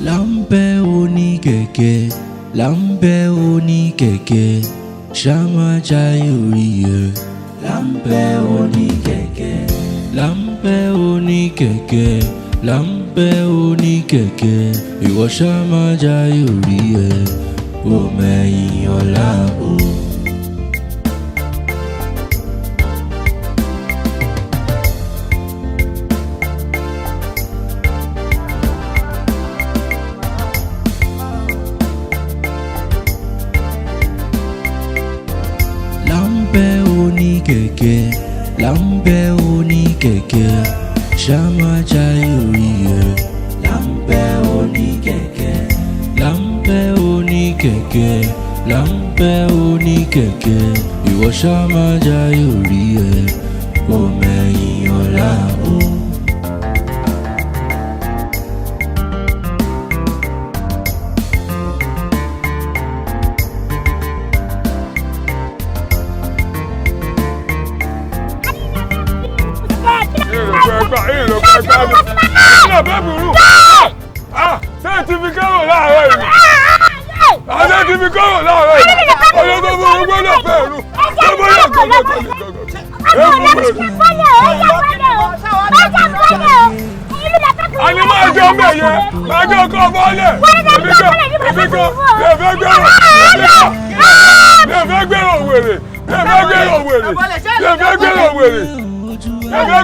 Lambe Onikeke, Lambe Onikeke, Shama Jayuriye. Lambe Onikeke, Lambe Onikeke, Lambe Onikeke, Ìwọ Shama Jayuriye, o mẹ́yìn ọ̀la o. Lambe Onikeke, Lambe Onikeke, Shama Jayuriye. Lambe Onikeke, Lambe Onikeke, Lambe Onikeke, Ìwọ Shama Jayuriye, o mẹ́yìn ọ̀la o.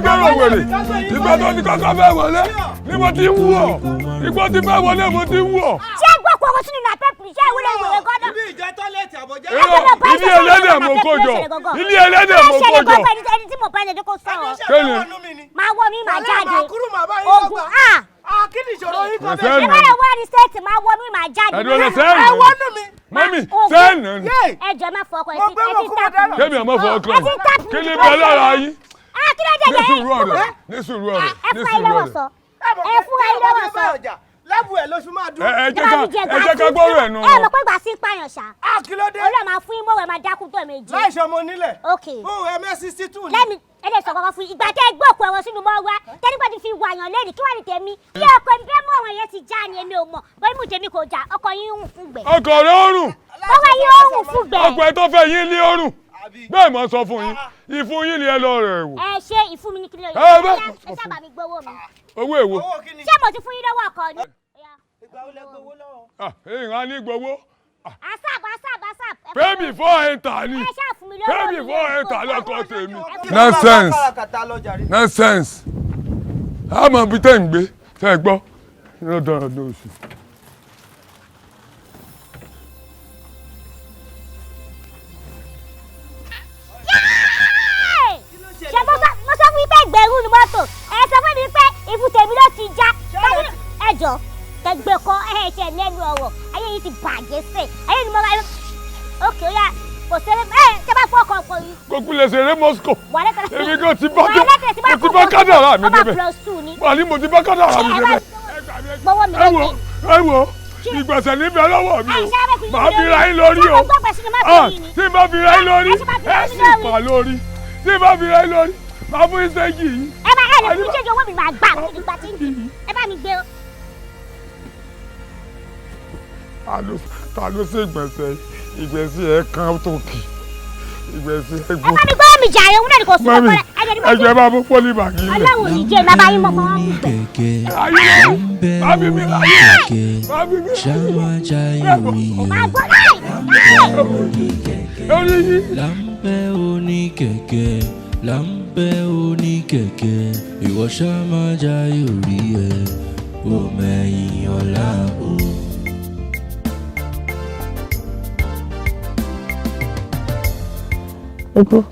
Ìgbà tó ní kọ́kọ́ fẹ́ wọlé ni mo ti ń wú ọ. Ìgbà tí fẹ́ wọlé mo ti ń wú ọ. Ṣé gbọ́ pọ̀ wọ́n sínú ìlà pẹ́pì ṣé ìwúlẹ̀ ìwé gọ́dọ̀? Ilé ẹlẹ́dẹ̀ mo kó jọ. Ilé ẹlẹ́dẹ̀ mo kó jọ. Ẹni tí mo bá ẹni kó sọ̀rọ̀. Kéde. Máa wọ mi máa jáde. Ogun kí ni ìṣòro yìí kan bẹ́ẹ̀? Ṣé báyọ̀ wá ní stéètì máa wọ mi máa jáde? Ẹ̀dùn ọ̀nà sẹ́yìn. Ẹ wọnú mi. Mami sẹ́yìn náà ni. Ẹ jọ máa fọ ọkọ ẹ ti tàpù. Kémi àmọ́ fọ ọkọ mi. Kí ni bẹ́ẹ̀ lára yín? Kí ló dé jẹ́? Ní sùúrù ọ̀rẹ́. Ní sùúrù ọ̀rẹ́. Ẹ fún ayé lọ́wọ́ sọ. Ẹ fún ayé lọ́wọ́ sọ. Lẹ́bù ẹ̀ lóṣù máa dún. Ẹ jẹ́ ká gbọ́rọ̀ ẹ̀ nù. Ẹ mọ̀ pé ìgbà sí ń pààyàn ṣá. Kí ló dé? Olúwa máa fún yín mọ́wẹ́ máa dákú tó méjì. Láìṣọ́ ọmọ onílẹ̀. Ok. MS62 ni. Lẹ́mi ẹ̀dẹ̀ sọ kọ́kọ́ fún ìgbà tẹ́ gbọ́ òkú ẹ̀wọ̀n sínú mọ́ wá tẹ́nígbà ti fi wàyàn lẹ́rìí kí wà ní tèmi. Ilé ọkọ mi bẹ́ẹ̀ mú àwọn yẹn ti já ni èmi ò mọ̀ bóyá mú tèmi kò já ọkọ yín ń fún gbẹ. Ọkọ rẹ̀ ọrùn. Ọkọ yín ó ń fún gbẹ. Ọkọ ẹ tó fẹ́ yín ní ọrùn. Bẹ́ẹ̀ mọ̀ sọ fún yín. Ìfún yín ni ẹ lọ rẹ̀ wò. Ẹ ṣe ìfún mi ní kí ni Ẹ bẹ́ẹ̀. ẹ sábà mi gbowó mi. Owó èwo. Ṣé mo ti fún yín lọ́wọ́ ọkọ ni? Ìgbà wo lẹ gbowó lọ́wọ́? Ìhàn ní gbowó. Asap. Pay before enter ni. Ẹ ṣáà fún mi lọ́wọ́. Pay before enter lọ́kọ̀ tèmi. Nonsense. Nonsense. A mọ̀ bí tẹ́ ń gbé tẹ́ gbọ́. Iná dára ní oṣù. Ṣé mo sọ fún yín pé ìgbẹ́rù ni mọ́tò? Ẹ sọ fún mi pé ìfun tèmi ló ti já. Ẹ jọ kẹgbẹ́ kọ ẹ̀ṣẹ̀ lẹ́nu ọ̀rọ̀ ayé yìí ti bàjẹ́ sẹ̀ ayé ni mo máa ń ókè ó yá kò ṣeré ṣé bá fọ́ ọkọ̀ ọkọ̀ yìí. Gbogbo lè ṣeré Moscow. Èmi kò ti bá kádàrá mi débẹ̀. Wà ní mo ti bá kádàrá mi débẹ̀. Ẹ wo ìgbọ̀nsẹ̀ níbẹ̀ lọ́wọ́ mi o. Màá fi ra yín lórí o. Tí n bá fi ra yín lórí ẹ sì pa lórí. Tí n bá fi ra yín lórí màá fún yín sẹ́yìn yìí. Ẹ bá ẹ lè fún ìṣèjọ owó mi máa gbà nígbà tí ń bì. Ẹ bá mi gbé o. Ta ló ṣe ìgbẹ̀sí ẹ̀ kan tó kì ìgbẹ̀sí ẹ̀ gbó. Ẹ bá mi gbọ́ mi jàre òun náà ni kò sí ọkọ rẹ̀. Ẹ̀jẹ̀ bá mú pọ́lì bàgì lẹ̀. Ọlọ́run ní jẹ́ bàbá yín mọ́ fún wọn gbẹ. Bábí mi láyé. Shama Jayuriye. Lambe Onikeke, Lambe Onikeke, Ìwọ Shama Jayuriye, o mẹ́yìn ọ̀la o. Ego.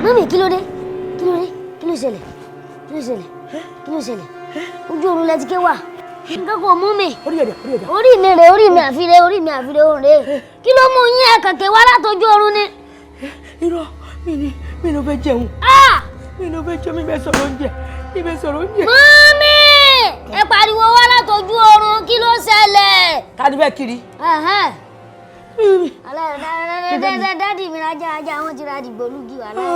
Mami, kí ló dé? Kí ló ṣẹlẹ̀? Ojú oorun lẹ ti ké wà. Nǹkan kò mú mi. Orí mi àfiré òun rè. Kí ló mú yín ẹ̀kànkẹ́ wá látọjú oorun ni? Irọ́ mi ló fẹ́ jẹun. Mi ló fẹ́ jẹun, mi fẹ́ sọ̀rọ̀ oúnjẹ. Mami! Ẹ pariwo wá látọjú oorun, kí ló ṣẹlẹ̀? Ta bẹ́ẹ̀ kiri. Dádì mi ajá wọn ti ra dìgbòlugi wà láyé.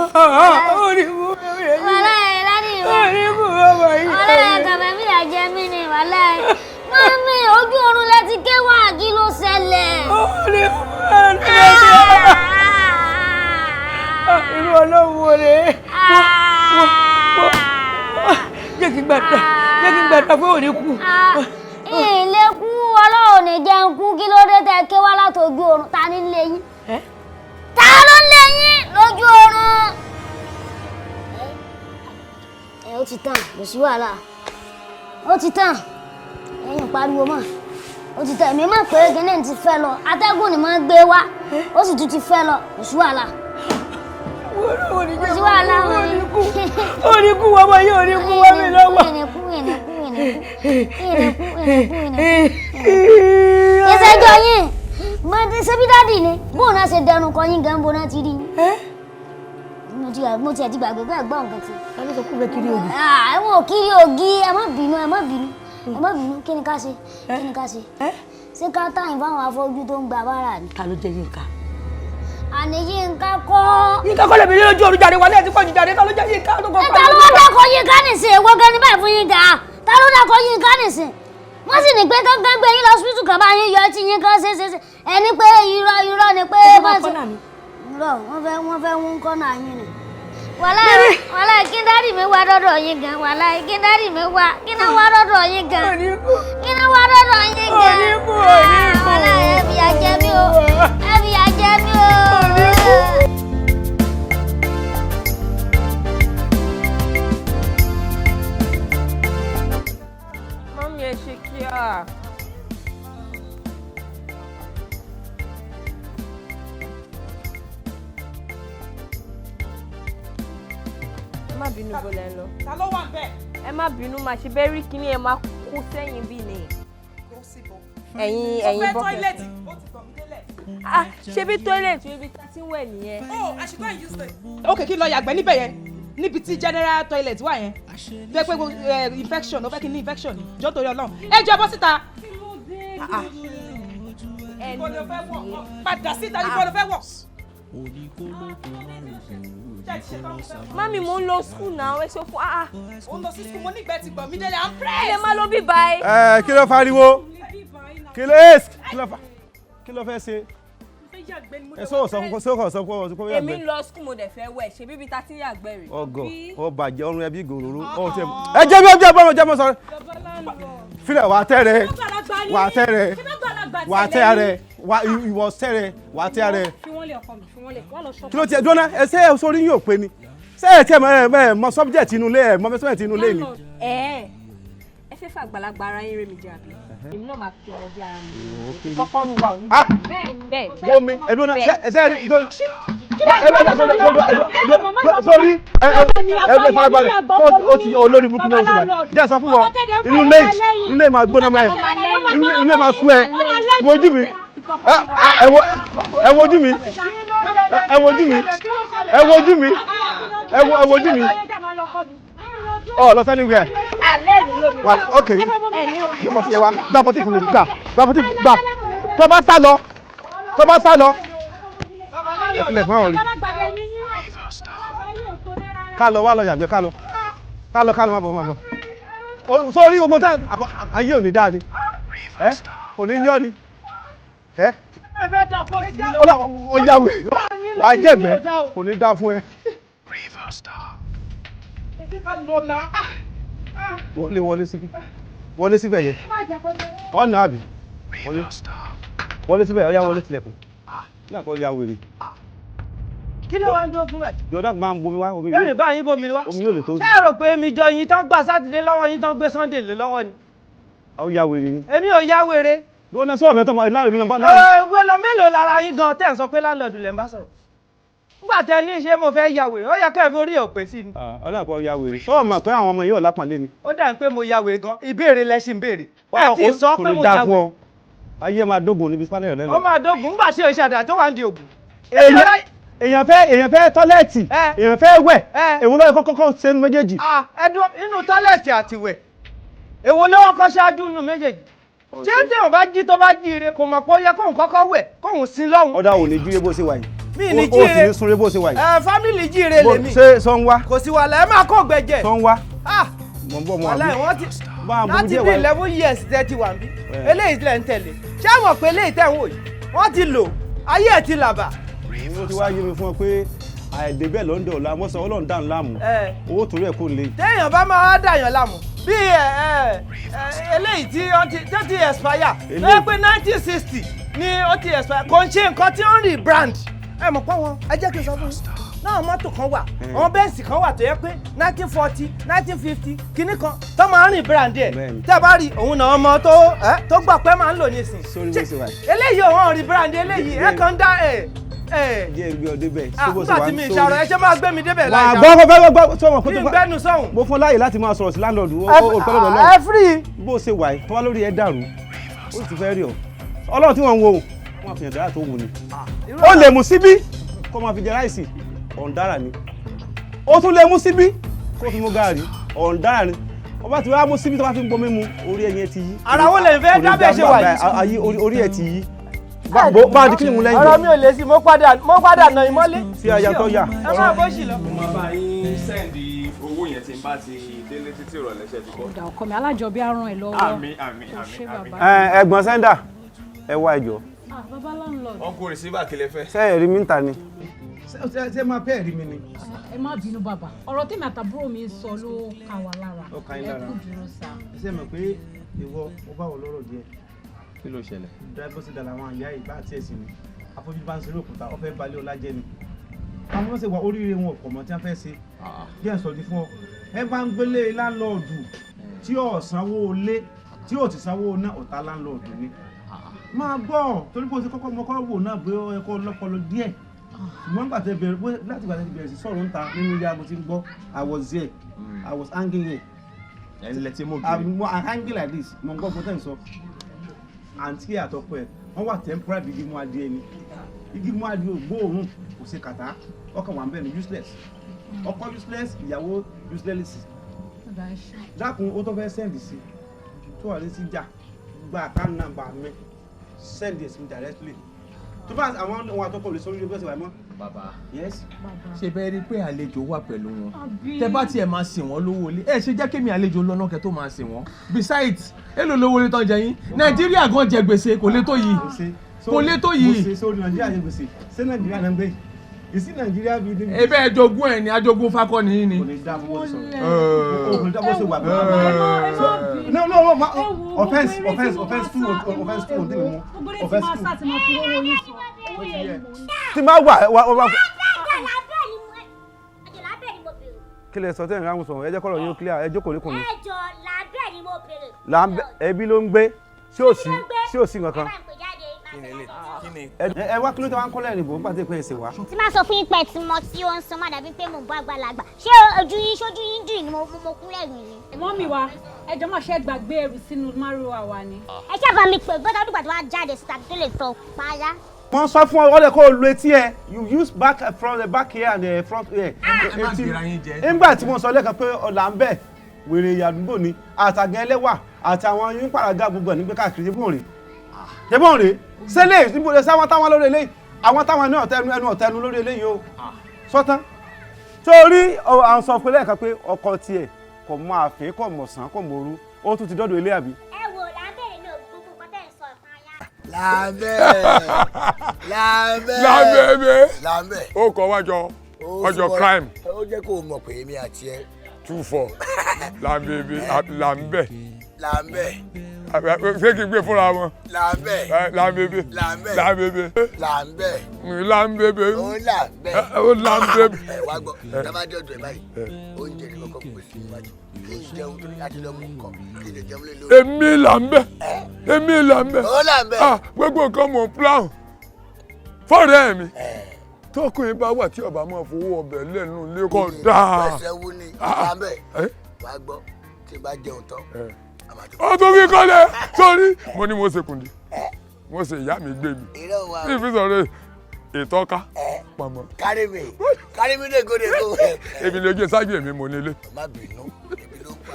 Orí mú bẹ́ẹ̀ Wà láyé dádì mi. Orí mú ọmọ yìí. Wà láyé kàfẹ́ mi àjẹ mi ni wà láyé. Mami, ojú oorun lẹ ti ké wá kí ló ṣẹlẹ̀? Orí mú irú ọlọ́run wo rèé? Jẹ́ kí n gbàdúrà pé ò ní kú. Ilé kú ọlọ́run ní jẹun kú kí ló dé tẹ ké wá látọjú oorun ta ní lé yín? Ta ló lé yín lójú oorun? Ó ti tàn, kò sí wàhálà. Ó ti tàn. Ẹ̀yin pariwo mọ́. Ó ti tàn, èmi mọ̀ pé gẹ́nẹ́ ti fẹ́ lọ. Atẹ́gùn ni máa ń gbé wá. Ó sì tún ti fẹ́ lọ, kò sí wàhálà. Kò sí wàhálà wọn ni. Ó ní kú ọmọ yìí, ó ní kú wọ́n mi lọ́wọ́. Ìṣẹ́jọ́ yín, ṣebí dádì ni, bóun náà ṣe dẹnu kọ yín gan bó náà ti rí yín. Mo tiẹ̀ ti gbàgbé pé ẹ̀gbọ́n nǹkan ti. Ta ló sọ kú fẹ́ kiri ògì? Ẹ̀wọ̀n ò kiri ògì, ẹ má bínú. Kí ni ká ṣe? Ṣé ká táyìn fáwọn afọ́jú tó ń gba bára ni? Ta ló jẹ́ Yínká? Àní Yínká kọ́. Yínká kọ́ lè mi lójú oorun jáde wálé ẹ̀ ti pọ̀ jù jáde. Ta ló jẹ́ Yínká? Ta ló wá dákọ̀ Yínká nìsín? Èwo gan ni báyìí fún Yínká? Ta ló dákọ̀ Yínká nìsín? Wọ́n sì ní pé kankan gbé yín lọ hospital kan bá yín yọ tí Yínká ṣe. Ẹni pé irọ́ ni pé wọ́n fẹ́ wọ́n kọ́nà yín ni. Wàláì kí dádì mi wá dọ́dọ̀ yín gan. Wàláì kí dádì mi wá. Kí náà wá dọ́dọ̀ yín gan. Wàláì ẹ fìyà jẹ mí o. Mami ẹ ṣe kíá. Ẹ má bínú bọ́lá ẹ lọ. Ta ló wà bẹ́ẹ̀? Ẹ má bínú máa ṣe bẹ́ẹ̀ rí kíní ẹ máa kó sẹ́yìn bí ni. Kó síbò. Ẹ̀yin Ọ̀fẹ́ bọ́kẹ́tì. tọ́ílẹ̀tì. Ó ti gbọ̀n mí délẹ̀. Ṣebí tọ́ílẹ̀tì ibi tá ti ń wẹ̀ nìyẹn. Oh, I should go and use it. Okay, kí lọ yàgbẹ́ níbẹ̀ yẹn. Níbi tí general toilet wà yẹn. Bẹ́ẹ̀ pé infection, ó fẹ́ kí ní infection ni. Jọ́ torí Ọlọ́run. Ẹ jẹ́ bọ́ síta. Ibo ló fẹ́ wọ̀? Padà síta ibo ló fẹ́ wọ̀? Mami mo ń lọ school náà ẹ sọ fún Ó ń lọ sí school, mo nígbẹ́ ti gbọ̀n mí délẹ̀, I'm pressed. ẹ má lọ bí báyìí. Kí ló fariwo? Kí ló fẹ́ ṣe? Èmi ń lọ school mo dẹ̀ fẹ́ wẹ̀ ṣe bíbí ta ti ń yàgbẹ́ rè. Ọgọ ọ bàjẹ́ ọrùn ẹbí gòròrò ọ tẹ ẹ jẹ́ bí sọ̀rọ̀ filẹ̀ wà á tẹ́ rẹ ìwọ tẹ́ rẹ kí ló tiẹ̀ dúró ẹ ṣe é sórí yóò pé ni ṣé ẹ tiẹ̀ mọ subject inú ilé ẹ mọ measurement inú ilé ni. Ẹ fẹ́ fà àgbàlagbà ara yín rẹ̀ mi jẹ́ àbí èmi náà máa fi ọ̀rọ̀ bí ara mi. Kọ́kọ́ ń wà ní. Bẹ́ẹ̀ wọ́n mi ẹ̀dùn náà ṣe é sórí farabalẹ̀ ó ti olórí burúkú náà ṣùgbọ́n jẹ́ sọ fún wọn inú ilé máa gbóná mọ́ ẹ inú ilé máa sú ẹ wojú mi ẹ wojú mi ọ lọ sẹ́ni wíwẹ̀ wà ok mo fi ẹ wá gbá pọtí fún mi gbá tó bá sá lọ ẹ filẹ̀ fún àwọn rí ká lọ wá lọ yàgbẹ́ ká lọ má bọ̀ sórí ogun tẹ́ ayé ò ní dáa ni kò ní yọ́ ni ó yàwé wà á jẹ̀gbẹ́ kò ní dáa fún ẹ. wọlé síbẹ̀ yẹ ọ̀nà àbí wọlé síbẹ̀ ọ̀yá wọlé sílẹ̀kùn ní àkọ́ ya wèrè. Kí ló wá ń dúró fún ẹ̀? Yọ̀dá máa ń bomi wá omi. Yóò lè bá yín bomi wá. Omi yóò lè tó. Ṣé ẹ rò pé mi jọ yín tán gbà Sátidé lọ́wọ́ yín tán gbé Sunday lé lọ́wọ́ ni? Ó ya wèrè ni. Èmi ò ya wèrè. Ló ná sọ̀rọ̀ mẹ́tọ́ láàrin mi náà. Ìwé lọ mélòó lára yín gan tẹ́ ń sọ pé láńlọ́ọ̀dù lẹ́ ń bá sọ̀rọ̀. Nígbà tẹ ní ṣé mo fẹ́ ya wèrè, ó yẹ kẹ́ ẹ fi orí òpè sí ni. Ọlọ́pàá ya wèrè. Sọ́ọ̀ mọ̀ pé àwọn ọmọ yìí ò lápọ̀nlé ni. Ó dà ń pé mo ya wèrè gan, ìbéèrè lẹ ṣì ń béèrè. Ẹ ti sọ pé mo ya wèrè. Ayé máa dógùn níbi pálẹ̀ lẹ́nu. Ó máa dógùn nígbà tí òṣàdà tó wà ń di ògùn. Èèyàn fẹ́ tọ́lẹ́ẹ̀tì, èèyàn fẹ́ wẹ̀, èwo ló yẹ kọ́kọ́ ṣe nínú méjèèjì. Ẹdun inú tọ́lẹ́ẹ̀tì àti wẹ̀, èwo ló wọ́n kọ́ ṣáájú nínú méjèèjì? ṣé tí òun bá jí tó bá jíire kò mọ̀ pé ó yẹ kóun kọ́kọ́ wẹ̀ kóun sin lọ́hùn. ọ̀dà ò ní jíire bó ṣe wà yìí. mi ní jíire ó sì ní sunre bó ṣe wà yìí. fámìlì jíire lèmi. ṣé sọ ń wá. kò sí wàhálà ẹ máa kó gbẹ̀jẹ̀. sọ ń wá. mọ̀ ń bọ̀ mọ́ wàhálà wọ́n ti láti bí 11 years tẹ́ ti wà ń bí eléyìí lẹ́ ń tẹ̀lé ṣé àwọn pé eléyìí tẹ̀ ń wò yìí wọ́n ti lò ayé ẹ̀ ti làbà. mo ti wá yé mi fún ọ pé àìdébẹ̀ lọ́ndọ̀ ọ̀la wọ́n sọ ọlọ́run dáhùn láàmú owó torí ẹ̀ kò le. téèyàn bá máa dàyàn láàmú bí eléyìí tí ó ti expire lóye pé 1960 ni ó ti expire kò ń ṣe nǹkan tí ó ń rebrand ẹ mọ̀ pé wọn ẹ jẹ́ kí n sọ fún yín náà mọ́tò kan wà àwọn bẹ́ǹsì kan wà tó yẹ pé 1940 1950 kinní kan tó máa ń rebrand ẹ̀ tẹ́ bá rí òun náà ọmọ tó gbà pé máa ń lò nísìn eléyìí òun rebrand eléyìí ẹ kàn ń dá jẹ́ ìgbé ọdẹ bẹ́ẹ̀. nígbà tí mi ìṣàrọ̀ ẹ ṣe máa gbé mi débẹ̀ wà láì á gbọ́ sọ́wọ́n kí n gbẹ́nu sọ́hùn. mo fún láyè láti máa sọ̀rọ̀ sí láńlọ́ọ̀dù ẹ free. bó ṣe wà tó wá lórí ẹ dàrú ó sì fẹ́ rí ọ ọlọ́run tí wọ́n ń wo wọ́n fi hàn dára tó wù ni. ó lè mú síbí kó máa fi jẹ ráìsì ọ̀ǹdára ni ó tún lè mú síbí kó fi mú gààrí ọ̀ǹdára ni ọba tí wàá mú síbí tó bá fi ń gbọmí mu orí ẹyin ẹ ti yí. ara wo lè fẹ́ dábẹ́ ṣe wà yìí. orí ẹ ti yí bá a di kí ni mo lẹ́yìn. ọ̀rọ̀ mi ò lè sí mo padà nà ìmọ́lé. fi àyà tó yà. ẹ máa bó ṣì lọ. mo máa bá yín sẹ́ndì owó yẹn tí n bá ti délé títí ìrọ̀lẹ́ ṣe ti kọ́. ọ̀dà ọkọ mi alájọbí á ràn ẹ́ lọ́wọ́. àmín. ẹ̀gbọ́n sẹ́ńdà ẹ wá ẹjọ́. bàbá landlord. wọn kò rìsíbà kí lẹ fẹ́. sẹ́yìn rí mi ń ta ni. ṣé máa pẹ́ rí mi ni. ẹ má bínú bàbá ọ̀rọ̀ tèmi àtàbúrò mi sọ ló kà wá lára. ó kà yín lára ẹ kú dúró sá. ṣé mọ̀ pé ìwọ ó bá wọ lọ́rọ̀ díẹ̀. kí ló ṣẹlẹ̀. dráìbọ̀ sí dàlà àwọn àyà ìgbà àti ẹ̀sìn ni afọ́jú bá ń ṣeré òkúta ó fẹ́ balẹ̀ ọlá jẹ́ ni. àwọn ọmọ ṣe wà oríire wọn ọ̀pọ̀ mọ́ tí wọ́n fẹ́ ṣe. bí ẹ̀ sọ̀dí fún ọ ẹ bá ń gbélé láńlọ́ọ̀dù tí ò sanwó ilé tí ò ti sanwó náà ọ̀tá láńlọ́ọ̀dù ni. máa gbọ́ torí pé o ti kọ́kọ́ mọ́kọ́ wò náà bóyá ó yẹ kó lọ́pọlọ díẹ̀ ṣùgbọ́n gbàtẹ́ bẹ̀rẹ̀ pé láti gbàtẹ́ bẹ̀rẹ̀ sí sọ̀rọ̀ ń ta nínú ilé aago tí ń gbọ́ I was there I was hanging here. ẹni lẹ ti mú kiri. I'm hanging like this mo ń gbọ́ gbọ́tẹ́ ń sọ àǹtí àtọ́kọ ẹ̀ wọ́n wà temporary igi mú adìẹ ni igi mú adìẹ ògbóòrùn kò ṣe kàtá ọkàn wà ń bẹ̀ ní useless ọkọ useless ìyàwó useless dákun ó tó fẹ́ send sí tó wà létí jà gba account number mi send it me directly tó bá àwọn ohun àtọ́kọ̀ lè sọ́rí ẹgbẹ́ ìwà mọ́. bàbá yes. ṣe bẹ́ẹ̀ rí pé àlejò wà pẹ̀lú wọn tẹ bá tiẹ̀ máa sìn wọ́n lówó ilé ẹ ṣe jẹ́ kémi àlejò lọ́nà kẹ́ tó máa sìn wọ́n besides èlò lówó ilé tó ń jẹ yín nàìjíríà gan jẹ gbèsè kò lè tó yìí kò lè tó yìí. gbèsè sórí nàìjíríà jẹ gbèsè ṣé nàìjíríà náà ń gbé ìsí nàìjíríà bíi ní. ebe ẹjogún ẹ ní ajogún fakọni yín ni. kò lè dá fún bọ́sọ̀ kò lè dá bọ́sọ̀ wà bẹ́ẹ̀. no offense two òǹtẹ̀ mi mú offense two. tí máa wà kí lè sọ tẹ́yìn ráhùn sọ̀rọ̀ ẹ jẹ́ kọ́rọ̀ yín ó clear ẹ jókòó níkùn mi. ẹjọ làbẹ́ ni mo bèrè. Lambe ẹbí ló ń gbé sí òsì kankan. ẹ wá kí ló tẹ wá ń kọ́lẹ̀ ìrìnbó nígbà tí ìpín ẹ̀sìn wá. tí máa sọ fún yín pé tí mo tí ó ń san má dàbí pé mo bá àgbàlagbà ṣé ojú yín ṣojú yín dùn ni mo kúnlẹ̀ rìn ni. mọ́mì wa ẹjọ́ máa ṣe gbàgbé ẹrù sínú márùwá wa ni. ẹ ṣáà mi pè gbọ́dọ̀ dùgbà tó wá jáde síta tó lè sọ pààyà. wọ́n sọ fún ọ lè kó o lo etí ẹ you use back from the back here and the front here. nígbà tí mo sọ lẹ́ẹ̀kan pé Lambe wèrè ìyàdúgbò ni àtàgẹ́ ẹlẹ́wà àtàwọn yín pàràgà gbogbo ẹ̀ nígbẹ́ káàkiri ṣébọn rèé sẹ́lẹ̀ níbo lè sáwọn táwọn lórí eléyìí àwọn táwọn ní ẹnu ọ̀tẹ́nu lórí eléyìí o sọ́tán torí àwọn sọ pé lẹ́ẹ̀kan pé ọkọ tiẹ̀ kò mọ àfẹ́ kò mọ̀ sàn kò mọ̀ orú ó tún ti dọ́dọ̀ ilé àbí. ẹ wo Lambe ní gbogbo kọtẹ́ ń sọ ìpáyà. Lambe ó kọ wájọ ọjọ́ crime. ó jẹ́ kó o mọ̀ pé èmi àti ẹ. 2-4 Lambe ṣé kí n gbé fúnra wọn. Lambe. ó Lambe. wá gbọ́ dábàdé ọ̀dọ̀ ẹ̀ báyìí oúnjẹ ní kọ́kọ́ pèsè níwájú kí n jẹun torí láti lọ mú nǹkan kí n lè jẹun lé lórí. èmi Lambe. ó Lambe. gbogbo nǹkan mò ń plan fọ́ọ̀rẹ́ mi tọkùnrin bá wà tí ọba máa fowó ọbẹ̀ lẹ́nu ilé kọ́ dáa. pẹ̀sẹ̀ wú ni Lambe wá gbọ́ tí n bá jẹun tán. ó tún fi kọ́lẹ̀ sórí mo ní mo ṣe kùndì mo ṣe ìyá mi gbé mi bí fi sọ̀rọ̀ ìtọ́ka pọ̀mọ́. kárí mi dé gòdè kó. èmi lè gbé sáájú èmi mo nílé. má bínú èmi ló pa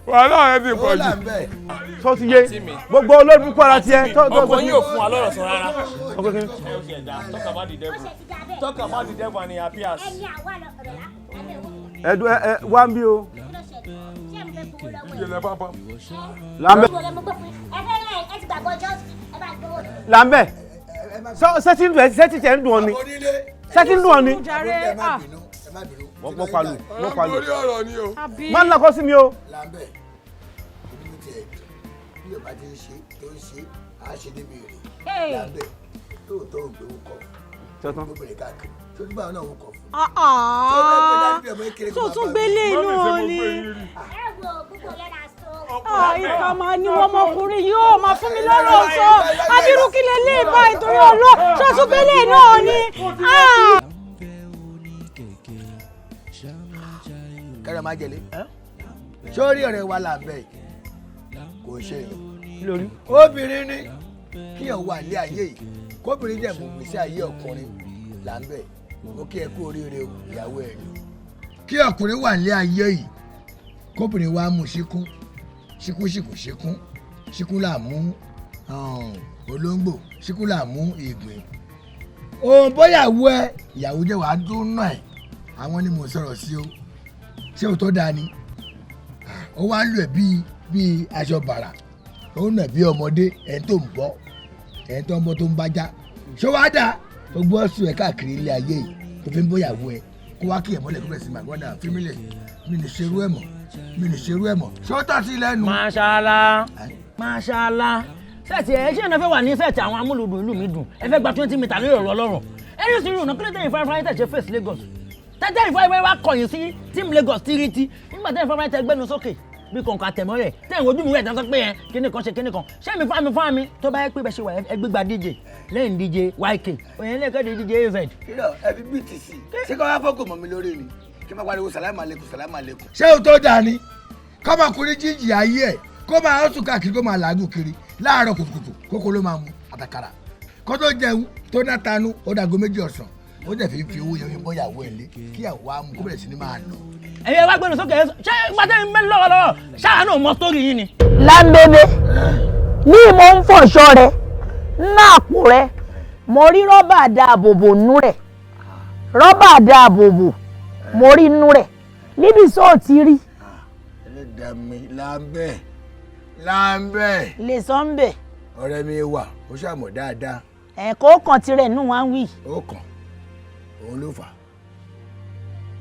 wàhálà ẹ ti pọ̀ jù. sọ ti yé gbogbo olórí púpọ̀ ara tiẹ̀. ọkọ yín ò fún wa lọ́rọ̀ sọ rárá. talk about the devil and he appears. ẹ̀dùn wá ń bí o. Lambe. Lambe. Sẹ́tí tẹ̀ ń dùn ọ ni. Sẹ́tí ń dùn ọ ni. Wọ́n palu. Máa ń lakọ́ sí mi o. Lambe. Ibi tí ẹ̀ bí o bá ti ń ṣe tó ń ṣe á ṣe débi rè. Lambe tó ògbéwò kọ. Obìnrin káàkiri. Tó tún bá wọn náà wọ́n kọ fún. tó tún gbélé inú ọ ni. ìkà máa ní wọn ọmọkùnrin yóò máa fún mi lọ́rọ̀ sọ abirú kí lè lè bá ìtorí ọlọ́ tó tún gbélé inú ọ ni. kẹrẹ máa jẹlé sórí ọ̀rẹ́ wa Lambe kò ṣe èèyàn obìnrin ni kí ọ̀ wà ní ayé yìí kóbìnrin dẹ̀ mú mi sí ayé ọkùnrin Lambe mo kí ẹ kú oríire o ìyàwó ẹ ni kí ọkùnrin wà ní ayé yìí kóbìnrin wa mú ṣíkún là mú olóńgbò ṣíkún là mú ìgbín òun bóyàwó ẹ ìyàwó jẹ́ wàá dún náà ẹ̀ àwọn ni mo sọ̀rọ̀ sí o ṣé o tó dáa ni ó wá ń lò ẹ́ bíi aṣọ bàrà ó ń nà bí ọmọdé ẹ̀ tó ń bọ́ ẹ̀ tó ń bọ́ tó ń bájá ṣé wàá dáa tó gbọ́ sùn ẹ̀ káàkiri ilé ayé yìí tó fi ń bóyàwó ẹ kó wá kí ẹ̀ mọ́lẹ̀ kó bẹ̀ sí my brother fímílẹ̀ mi ní ṣerú ẹ̀ mọ̀ ṣé ó tà sí lẹ́nu. Mashallah sẹ́ẹ̀tì ẹ̀ ṣé ẹ̀ náà fẹ́ wà ní sẹ́ẹ̀tì àwọn amúlùdùn ìlú mi dùn ẹ fẹ́ gba 20 mítà lórí ọ̀rọ̀ ọlọ́rọ̀ ẹni sì rí ọ̀nà kílẹ̀ tẹ̀yìn fáfáyé tẹ̀ ṣe face Lagos tẹ́tẹ́ ìfọwọ́wẹ́ wá kọ̀yìn sí team Lagos tírítí nígbà tẹ́yìn fáfáyé tẹ̀ gbẹ́nu sókè bí kọ̀ǹkà tẹ̀mọ́ rẹ̀ tẹ̀yìn ojú mi rẹ̀ tán sọ pé yẹn kíní kan ṣe kíní kan ṣé mi fámi tó bá yẹ pé bẹ́ẹ̀ ṣe wà ẹgbẹ́gba DJ lẹ́yìn DJ YK òyìn lẹ́kẹ́ di DJ AZ. kílọ̀ ẹbí BTC ṣé kí wọ́n á fọ́kùn mọ́ mi lórí ni kí n máa pariwo sàlámù àlékún. ṣé o tó dáa ni kọ́mọkùnrin jíjì ayé ẹ̀ kó máa ọ̀sùn káàkiri kó máa làágùn kiri láàárọ̀ kùtùkùtù kókó ló máa mu àtàkàrà kó tó jẹun tó ná tanú ó dàgó 2 ọ̀sán ó dẹ̀ fi owó yẹn bọ́yàwó ẹ̀ lé kí àwọ̀ á mú kó bẹ̀rẹ̀ sí ni máa lọ. ẹ̀yẹ wá gbẹ́nu sókè ṣé gbàtẹ́ mi mẹ́rin lọ́wọ́lọ́wọ́ ṣáà náà mọ sórí yín ni. Lámbébé ní mo ń fọṣọ rẹ náà pò rẹ mo rí rọ́bà dáàbòbò nú rẹ̀ rọ́bà dáàbòbò mo rí nú rẹ̀ níbi sóò ti rí. ẹlẹ́dàá mi Lambe. lè sọ ń bẹ̀. ọ̀rẹ́ mi wà ó ṣàmọ̀ dáadáa. ẹ̀kọ́ kan tirẹ̀ nù wá ń wí. ó kàn òun ló fà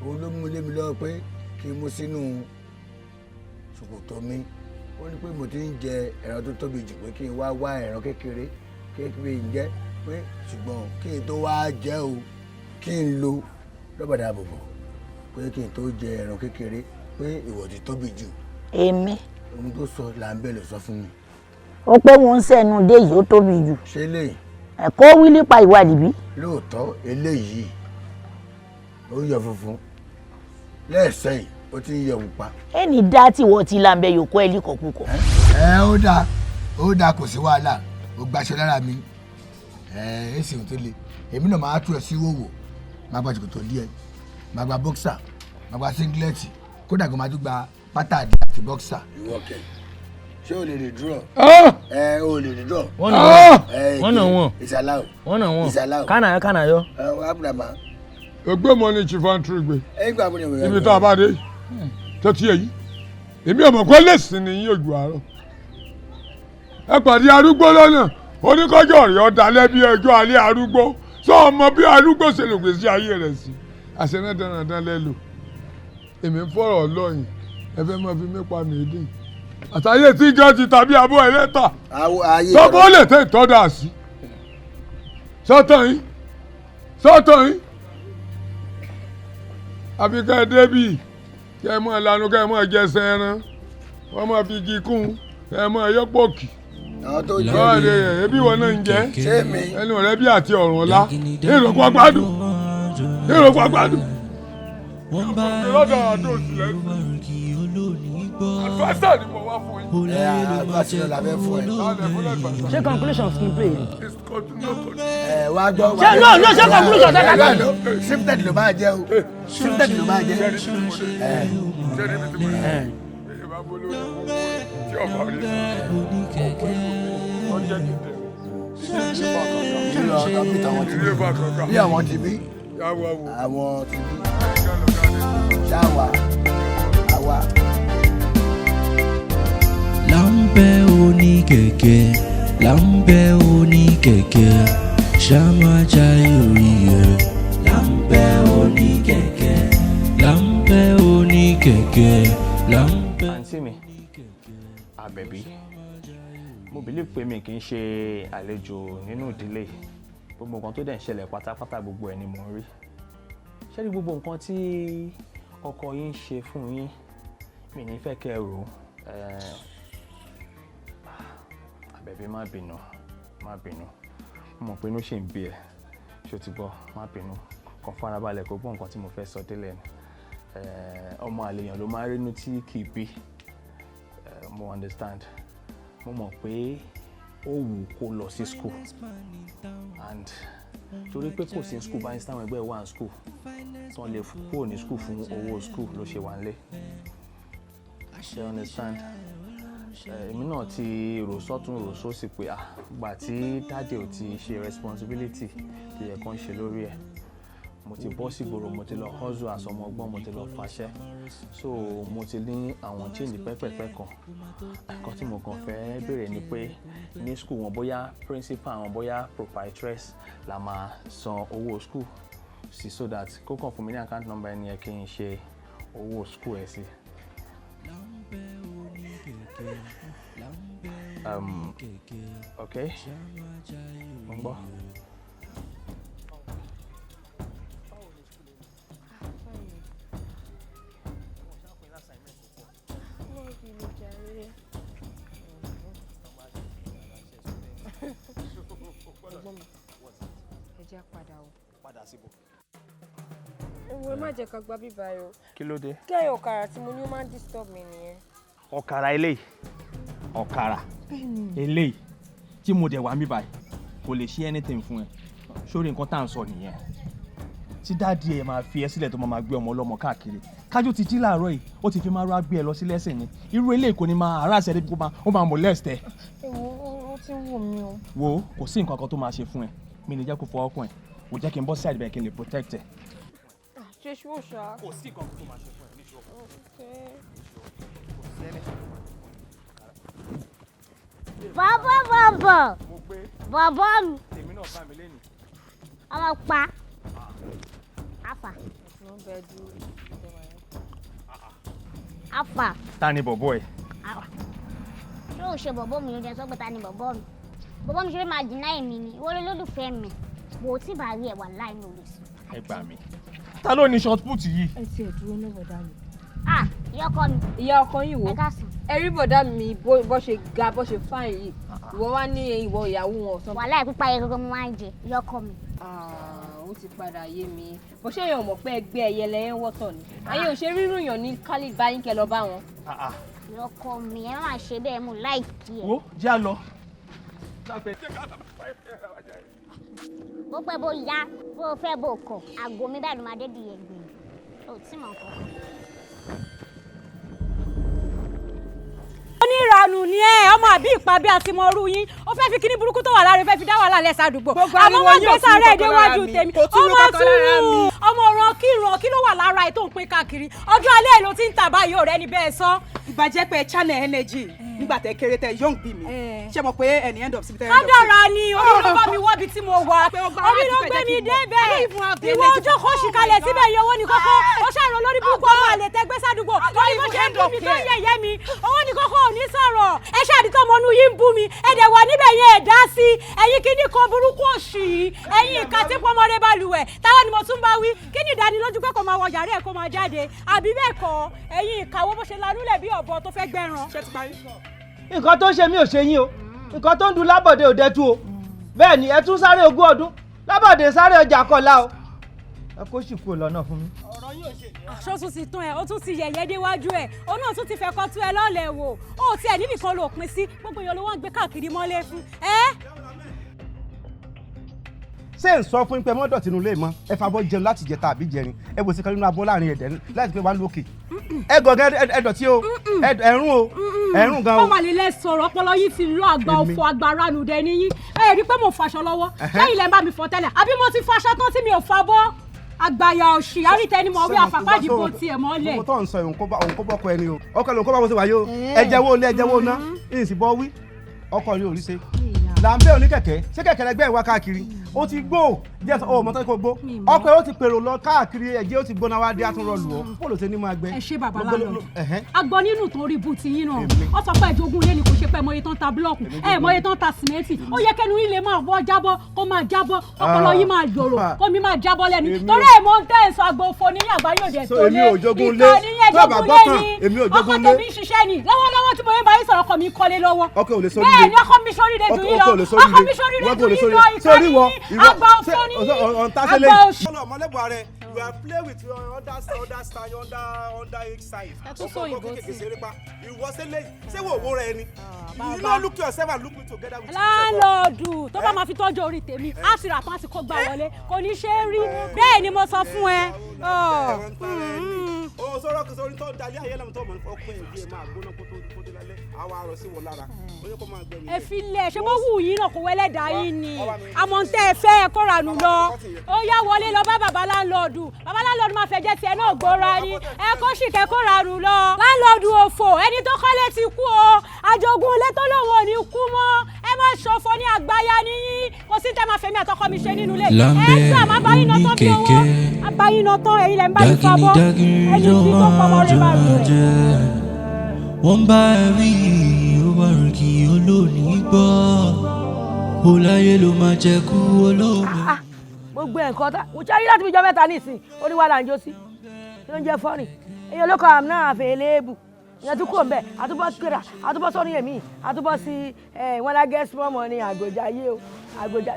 òun ló mú lé mi lọ́wọ́ pé kí n mú sínú ṣòkòtò mi ó ní pé mo ti ń jẹ ẹran tó tóbi jù pé kí n wá ẹran kékeré ń jẹ pé ṣùgbọ́n kí n tó wá jẹ o kí n lo rọ́bà dáàbòbò pé kí n tó jẹ ẹran kékeré pé ìwọ ti tóbi jù. èmi. ohun tó sọ Lambe ló sọ fún mi. ó pé wọn ń sẹ́nu dé yìí ó tóbi jù. ṣé lèyìn. ẹ̀kọ́ wí nípa ìwádìí bí. lóòótọ́ eléyìí ó yọ funfun lẹ́ẹ̀sẹ̀ yìí ó ti ń yẹ pupa. ẹni dá tí wọ́n ti Lambe yòókù ẹ̀ líkọ̀kúkọ̀. ó dáa kò sí wàhálà ó gbaṣẹ́ lára mi èsì ò tó le èmi náà máa tú ẹ sí wòwò máa gba jòkòtò díẹ̀ máa gba bọ́ksà máa gba síngilẹ́tì kódà kó máa tún gba pátá àdé àti bọ́ksà. ìwọ kẹ ṣé o lè lè dúró. O lè lè dúró. wọ́n náà wọ́n. ìsàláwò. wọ́n náà wọ́n. ìsàláwò. kánà yọ. abúlàmà. ẹgbẹ́ mọ ní chifantry gbé. ẹgbẹ́ àbúrò ìwé. ibi tá a bá dé tó ti yẹ yìí èmi ọmọ pé lẹ́sìn ni yín ojú àárọ̀. ẹ pàdé arúgbó lọ́nà oníkọ́jọ́ rẹ̀ ọ̀dà lẹ́bí ẹjọ́ alẹ́ arúgbó sọ ọmọ bí arúgbó ṣe lò gbèsè ayé rẹ̀ sí àṣẹ náà dandan lẹ́lò èmi ń fọ̀rọ̀ lọ́yìn ẹ fẹ́ máa fi mí pa mí dín àtàyè tí ìjọ ti tàbí abọ́ ẹlẹ́ta tọ́bọ̀ lè tẹ̀ tọ́dà sí sọ́tàn yín àfi ká ẹ débì kẹ́ ẹ mọ̀ lanu kẹ́ ẹ mọ̀ jẹsẹ̀ ẹran wọ́n mọ̀ fi igi kún kẹ́ ẹ mọ̀ yọ́pọ̀kì ebi wọn náà ń jẹ ẹnu rẹ bí àti ọ̀rùn ọ̀la èrò pa gbádùn. wọ́n bá rí kí olóòní adviser ni mo wá fún yín. adviser la fẹ́ fún ẹ. ṣé conclusion screenplay. wá gbọ́. ṣé no ṣé conclusion tẹ́ka tó. shifted ló máa jẹ́ o shifted ló máa jẹ́. ṣé níbi tí mo lọ ìbá bolo tí ọba rí wọ́n jẹ́ kí n tẹ̀. ìlú ọ̀tọ̀ bí tàwọn ti bí bí àwọn ti bí àwọn ti bí ṣáwa àwa. Lambe Onikeke, Lambe Onikeke, Shamaja Yuriye. Lambe Onikeke, Lambe Onikeke, Lambe. Àǹtí mi, Abebi, mo believe pé mi kì í ṣe àlejò nínú ìdílé. Gbogbo nǹkan tó dẹ̀ ń ṣẹlẹ̀ pátápátá gbogbo ẹ̀ ni mo ń rí. Ṣé rí gbogbo nǹkan tí ọkọ yín ṣe fún yín, mi ní fẹ́ kẹ́ ẹ rò. Abebi má bínú, má bínú. Mo mọ̀ pé inú ṣì ń bí ẹ. Ṣé o ti gbọ́? Má bínú. Kàn farabalẹ̀ kó gbọ́ nǹkan tí mo fẹ́ sọ délẹ̀ ni. Ọmọ àlèyàn ló máa ń rínú tí kì í bí. Mo understand. Mo mọ̀ pé ó wù kó lọ sí school and torí pé kò sí school báyìí sáwọn ẹgbẹ́ wà ní school tán lè kúrò ní school fún owó school ló ṣe wà nílé. Ṣé understand? Èmi náà ti rò sọ́tún rò sósì pé gbà tí dáàdì ò ti ṣe responsibility tó yẹ kán ṣe lórí ẹ̀. Mo ti bọ́ sí ìgboro, mo ti lọ hustle àsọmọ ọgbọ́n, mo ti lọ fàṣẹ. So mo ti ní àwọn change pẹ́pẹ́pẹ́ kan. Nǹkan tí mo kàn fẹ́ béèrè ni pé ní school wọn bóyá principal wọn bóyá proprietress la máa san owó school sí so that kó kàn fún mi ní account number ẹni yẹn kí n ṣe owó school ẹ̀ sí. Okay. Mo ń gbọ́. Ẹjẹ́ padà o. Padà síbò. Ẹ má jẹ́ ká gba bíbá yìí o. Kí ló dé? Kí ẹ̀yọ̀ ọ̀kàrà tí mo ní ó máa ń disturb mi nìyẹn. Ọ̀kàrà eléyìí ọ̀kàrà eléyìí tí mo dẹ̀ wá mí báyìí kò lè ṣe anything fún ẹ sórí nǹkan tá à ń sọ nìyẹn tí dáàdi ẹ máa fi ẹ sílẹ̀ tó máa gbé ọmọ ọlọ́mọ káàkiri kájú ti jí láàárọ̀ yìí ó ti fi máa rá gbé ẹ lọ sí lẹ́sìn ni irú eléyìí kò ní máa harass ẹ débi ó máa molest ẹ. Ó ti wù mí o. wo kò sí nǹkan kan tó máa ṣe fún ẹ mi ní jẹ́ kó fọwọ́ kàn ẹ kò jẹ́ kí n bọ́ sí àdìbẹ̀ kí n lè protect ẹ. ṣe ṣú ṣá. kò sí nǹkan tó máa ṣe fún ẹ ní ṣọ́. Bàbá bàbá mi. Èmi náà bá mi lẹ́nu. Ọmọ pa. Afa. Afa. Ta ni bọ̀bọ̀ ẹ? Ṣé o ṣe bọ̀bọ̀ mi ló jẹ́ sọ pé ta ni bọ̀bọ̀ mi? Bọ̀bọ̀ mi ṣe máa deny èmi ni, ìwọ ló lólùfẹ́ mi. Bò tí bá rí ẹ̀wà láì ní orí sí. Ẹ gbà mí. Ta ló ní short put yìí? Ẹ ti ẹ̀ dúró náà bọ̀dá mi. Ìyá ọkọ mi. Ìyá ọkọ yìí wo? Ẹ rí bọ̀dá mi bó ṣe ga bó ṣe fine yìí. Ìwọ wá ní ìwọ ìyàwó wọn ọ̀sán. Wàhálà ìpípa yẹn gbogbo mo máa ń jẹ ìyá ọkọ mi. Ó ti padà yé mi. Bó ṣe èèyàn mọ̀ pé ẹgbẹ́ ẹyẹ lẹ́yìn wọ́tọ̀ ni. Ayé ò ṣe rírun yàn ní Khalid báyìí kẹ lọ bá wọn. Ìyá ọkọ mi ẹ máa ṣe bẹ́ẹ̀ mú láìkí ẹ̀. Wo jẹ́ à lọ. Bó pẹ́ bó yá bó fẹ́ bó kọ̀ àgọ́ mi báyìí ló máa dé di ẹ̀gbìn. Ó tí mọ̀ nǹkan. Onírànù ni ọmọ àbí ìpàbí àti mọ̀ọ́rú yín ó fẹ́ fi kíní burúkú tó wà lára fẹ́ fi dá wàhálà lẹ́sà àdúgbò àmọ́ wọ́n gbé sáré ìdíwájú tèmi ọmọ túrú ọmọ ràn kí ló wà lára ẹ̀ tó ń pín káàkiri ọjọ́ alẹ́ ló ti ń tà báyìí ọ̀rẹ́ ni bẹ́ẹ̀ sọ. ìbàjẹ́ pé channel energy nígbà tẹ kéré tẹ young bí mi ṣe mọ̀ pé ẹni end up síbi tẹ end up. kádàrá ni orí ló bá mi wọ́ bí tí mo wà orí ló gbé mi débẹ̀ ìwọ ọjọ́ kò sì kalẹ̀ síbẹ̀ iye owó ní kókó ó ṣàrò lórí burúkú ọmọ àlè tẹgbẹ́ sádùúgbò orí bó ṣe ń bú mi tó ń yẹ̀yẹ́ mi owó ní kókó ò ní sọ̀rọ̀ ẹ ṣáà àdìtọ́ ọmọ inú yìí ń bú mi ẹ̀dẹ̀ wà níbẹ̀ yẹn ẹ̀dá sí ẹ̀yin kíní kan burúkú òṣì yìí ẹ̀yin ìka tí pọ́nmọ́dé bá lu ẹ̀ táwọn ni mo tún bá wí kí ni ìdánilójú pé kò máa wọ yàrá ẹ̀ kó máa jáde àbí bẹ́ẹ̀ kọ́ ẹ̀yin ìkàwọ́ bó ṣe lanúlẹ̀ bí ọ̀bọ tó fẹ́ gbẹ̀ràn. nǹkan tó ń ṣe mí ò ṣe yín o nǹkan tó ń dun lábọ̀dé ò dẹ́tu o bẹ́ẹ̀ ni ẹ tún sáré ogún ọdún lábọ̀dé sáré ọjà kọlá o ẹ kó sì kúrò lọ́nà fún mi. ọ̀rọ̀ yóò ṣe ní. aṣọ tún ti tán ẹ ó tún ti yẹ̀yẹ́ déwájú ẹ òun náà tún ti fẹ́ kọ́ tú ẹ lọ́lẹ̀ wò ó tiẹ̀ níbì kan ló pin sí gbogbo èèyàn ló wọ́n ń gbé káàkiri mọ́lé fún ẹ. ṣé ń sọ fún yín pé mọ́dọ̀ tinú lè mọ́ ẹ fàbọ̀ jẹun láti jẹta àbí jẹrin ẹ wò sí kan nínú abọ́ láàrin ẹ̀dẹ̀ láti pé wà lókè ẹ gọ̀gẹ́ ẹ̀dọ̀tí o ẹ̀rún o ẹ̀rún gan o. ọmọ àlè lẹ sọ̀rọ̀ ọpọlọ yìí ti lọ àgbà òfò àgbàrá nù dẹ níyìn ẹ rí i pé mo fàṣọ lọ́wọ́ lẹ́yìn lẹ́ ń bá mi fọ tẹ́lẹ̀ àbí mo ti fàṣọ tán tí mi ò fa bọ́ àgbàyà òṣì àrítẹ́ni mọ̀ wí àfàpájì bó tiẹ̀ mọ́lẹ̀. mo tọ́ ń sọ òun kó bọ́kọ ẹni o ọkọ lòun kó bá bó ṣe wáyé o ẹ̀jẹ̀ wo lé ẹ̀jẹ̀ wo ná ìsìn bọ́ wí ọkọ rí orí ṣe Lambe oníkẹ̀kẹ́ ṣé kẹ̀kẹ́ rẹ gbẹ́ ìwà káàkiri ó ti gbó jẹ́ ọ mọ́tò kó gbó ọkọ ó ti pèrò lọ káàkiri ẹ̀jẹ̀ ó ti gbóná wá dé àtúnrọ̀ lù ọ́ bó ló ṣe ní máa gbẹ. ẹ ṣe bàbá lánàá agbọ nínú tó rí bùtì yín náà ó sọ pé ìjogún ilé ni kò ṣe pé mọye tán ta búlọ̀kù mọye tán ta sìmẹ́ǹtì ó yẹ kẹnu ilé máa bọ́ jábọ́ kó máa jábọ́ ọpọlọ yín máa yòrò kó mi máa jábọ́ lẹ́nu torí ẹ̀ mọ́ ń tẹ́ ẹ̀sọ́ agbófo ní àgbáyé òde tó lé ìkànnì yẹn ọkọ tèmi ń ṣiṣẹ́ ni lọ́wọ́lọ́wọ́ tí mo yẹ bá yín sọ̀rọ̀ ọkọ mi kọ́lé lọ́wọ́ bẹ́ẹ̀ ni ọkọ mi sórí rẹ̀ dùn yín lọ ọkọ mi sórí rẹ̀ dùn yín lọ ìkànnì àgbà òfò ní àgbà òṣì. ọmọlẹ́bùn rẹ̀ you are play with your under age size. ẹ tún sọ òyìnbó sí. ìwọ ṣé wò wó rẹ ni you no look yourself and look together with yourself. láńlọ́ọ̀dù tó bá máa fi tọ́jú orí tèmi á sì rà tán àti kó gbà wọlé kò ní ṣe é rí bẹ́ẹ̀ ni mo sọ fún ẹ. o sọ̀rọ̀ kò sórí tó ń dalẹ̀ ayé lẹ́nu tó mọ̀ ọkọ ẹ̀ bí ẹ máa gbóná kó tó lálẹ́ àwọn arọ sí wọn lára ó yẹ kó máa gbẹ̀mí. ẹ fi lẹ̀ ṣé wọ́n wù yín náà kó wẹ́lẹ̀ dá yín ni àmọ́ ń tẹ́ ẹ fẹ́ ẹ kó ranù lọ ó yá wọlé lọ bá bàbá láńlọ́ọ̀dù máa fẹ́ jẹ́ tiẹ̀ náà gbóra ni ẹ kó sì kẹ́ kó ranù lọ. láńlọ́ọ̀dù òfò ẹni tó kọ́lé ti kú o àjogún ilé tó lòun ò ní kú mọ́ ẹ má ṣòfò ní àgbáyá níyìn kò sí tẹ́ máa fẹ́mi àtọkọ mi ṣe nínú ilé ẹ gbà má bá yín náà tán bí owó àbáyín náà tán ẹ̀yin lẹ́ ń bá yín fa bọ́ ẹni tí tó pọ̀ mọ́ rẹ̀ bá rẹ̀. wọ́n bá rí ìhòòhò kí olóòní gbọ́ ó láyé ló máa jẹ kú olóòmọ. gbogbo nǹkan tá mo ṣáà rí láti fi jọ mẹ́ta nísìn oníwà là ń jó sí kí ló ń jẹ́ fọ́ọ̀rìn èyí olóko àmì náà àfẹ́ eléèbù ìyẹn tún kò ń bẹ̀ àtúbọ̀ kíra àtúbọ̀ sọ́ni èmi àtúbọ̀ sí wọn lágẹ́ small money àgòjáyé o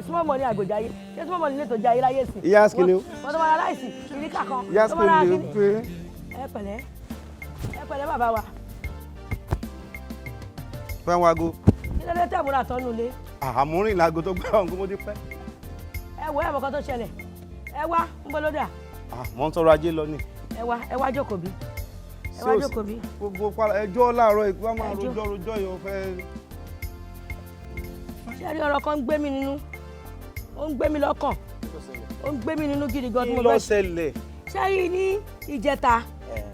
small money àgòjáyé ṣé small money lè tó jẹ ayé láyé sí. ìyá Skelebe wọ́n tó máa láìsí ìríkà kan ìyá Skelebe pé. ẹ pẹ̀lẹ́ bàbá wa. fẹ́ wọn aago. kí ló dé tẹ̀ múra tọ́nu lé. àmúrìn làgò tó gbé ọ̀hún kó mo ti pẹ́. ẹ wo ẹ̀mọ̀kan tó ṣẹlẹ̀ ẹ wá ń bọ́ lódà. mọ̀ ń tọrọ ajé lọ ni. ẹ wá jókòó bí. ẹ wá jókòó bí. gbogbo ẹjọ́ láàárọ̀ ìgbà máa rojọ́ yóò fẹ́. ṣé rí ọ̀rọ̀ kan ń gbé mi nínú ó ń gbé mi lọ́kàn ó ń gbé mi nínú gidi gan tí mo bẹ́. kí ló ṣẹlẹ̀. ṣé rí ní ìjẹta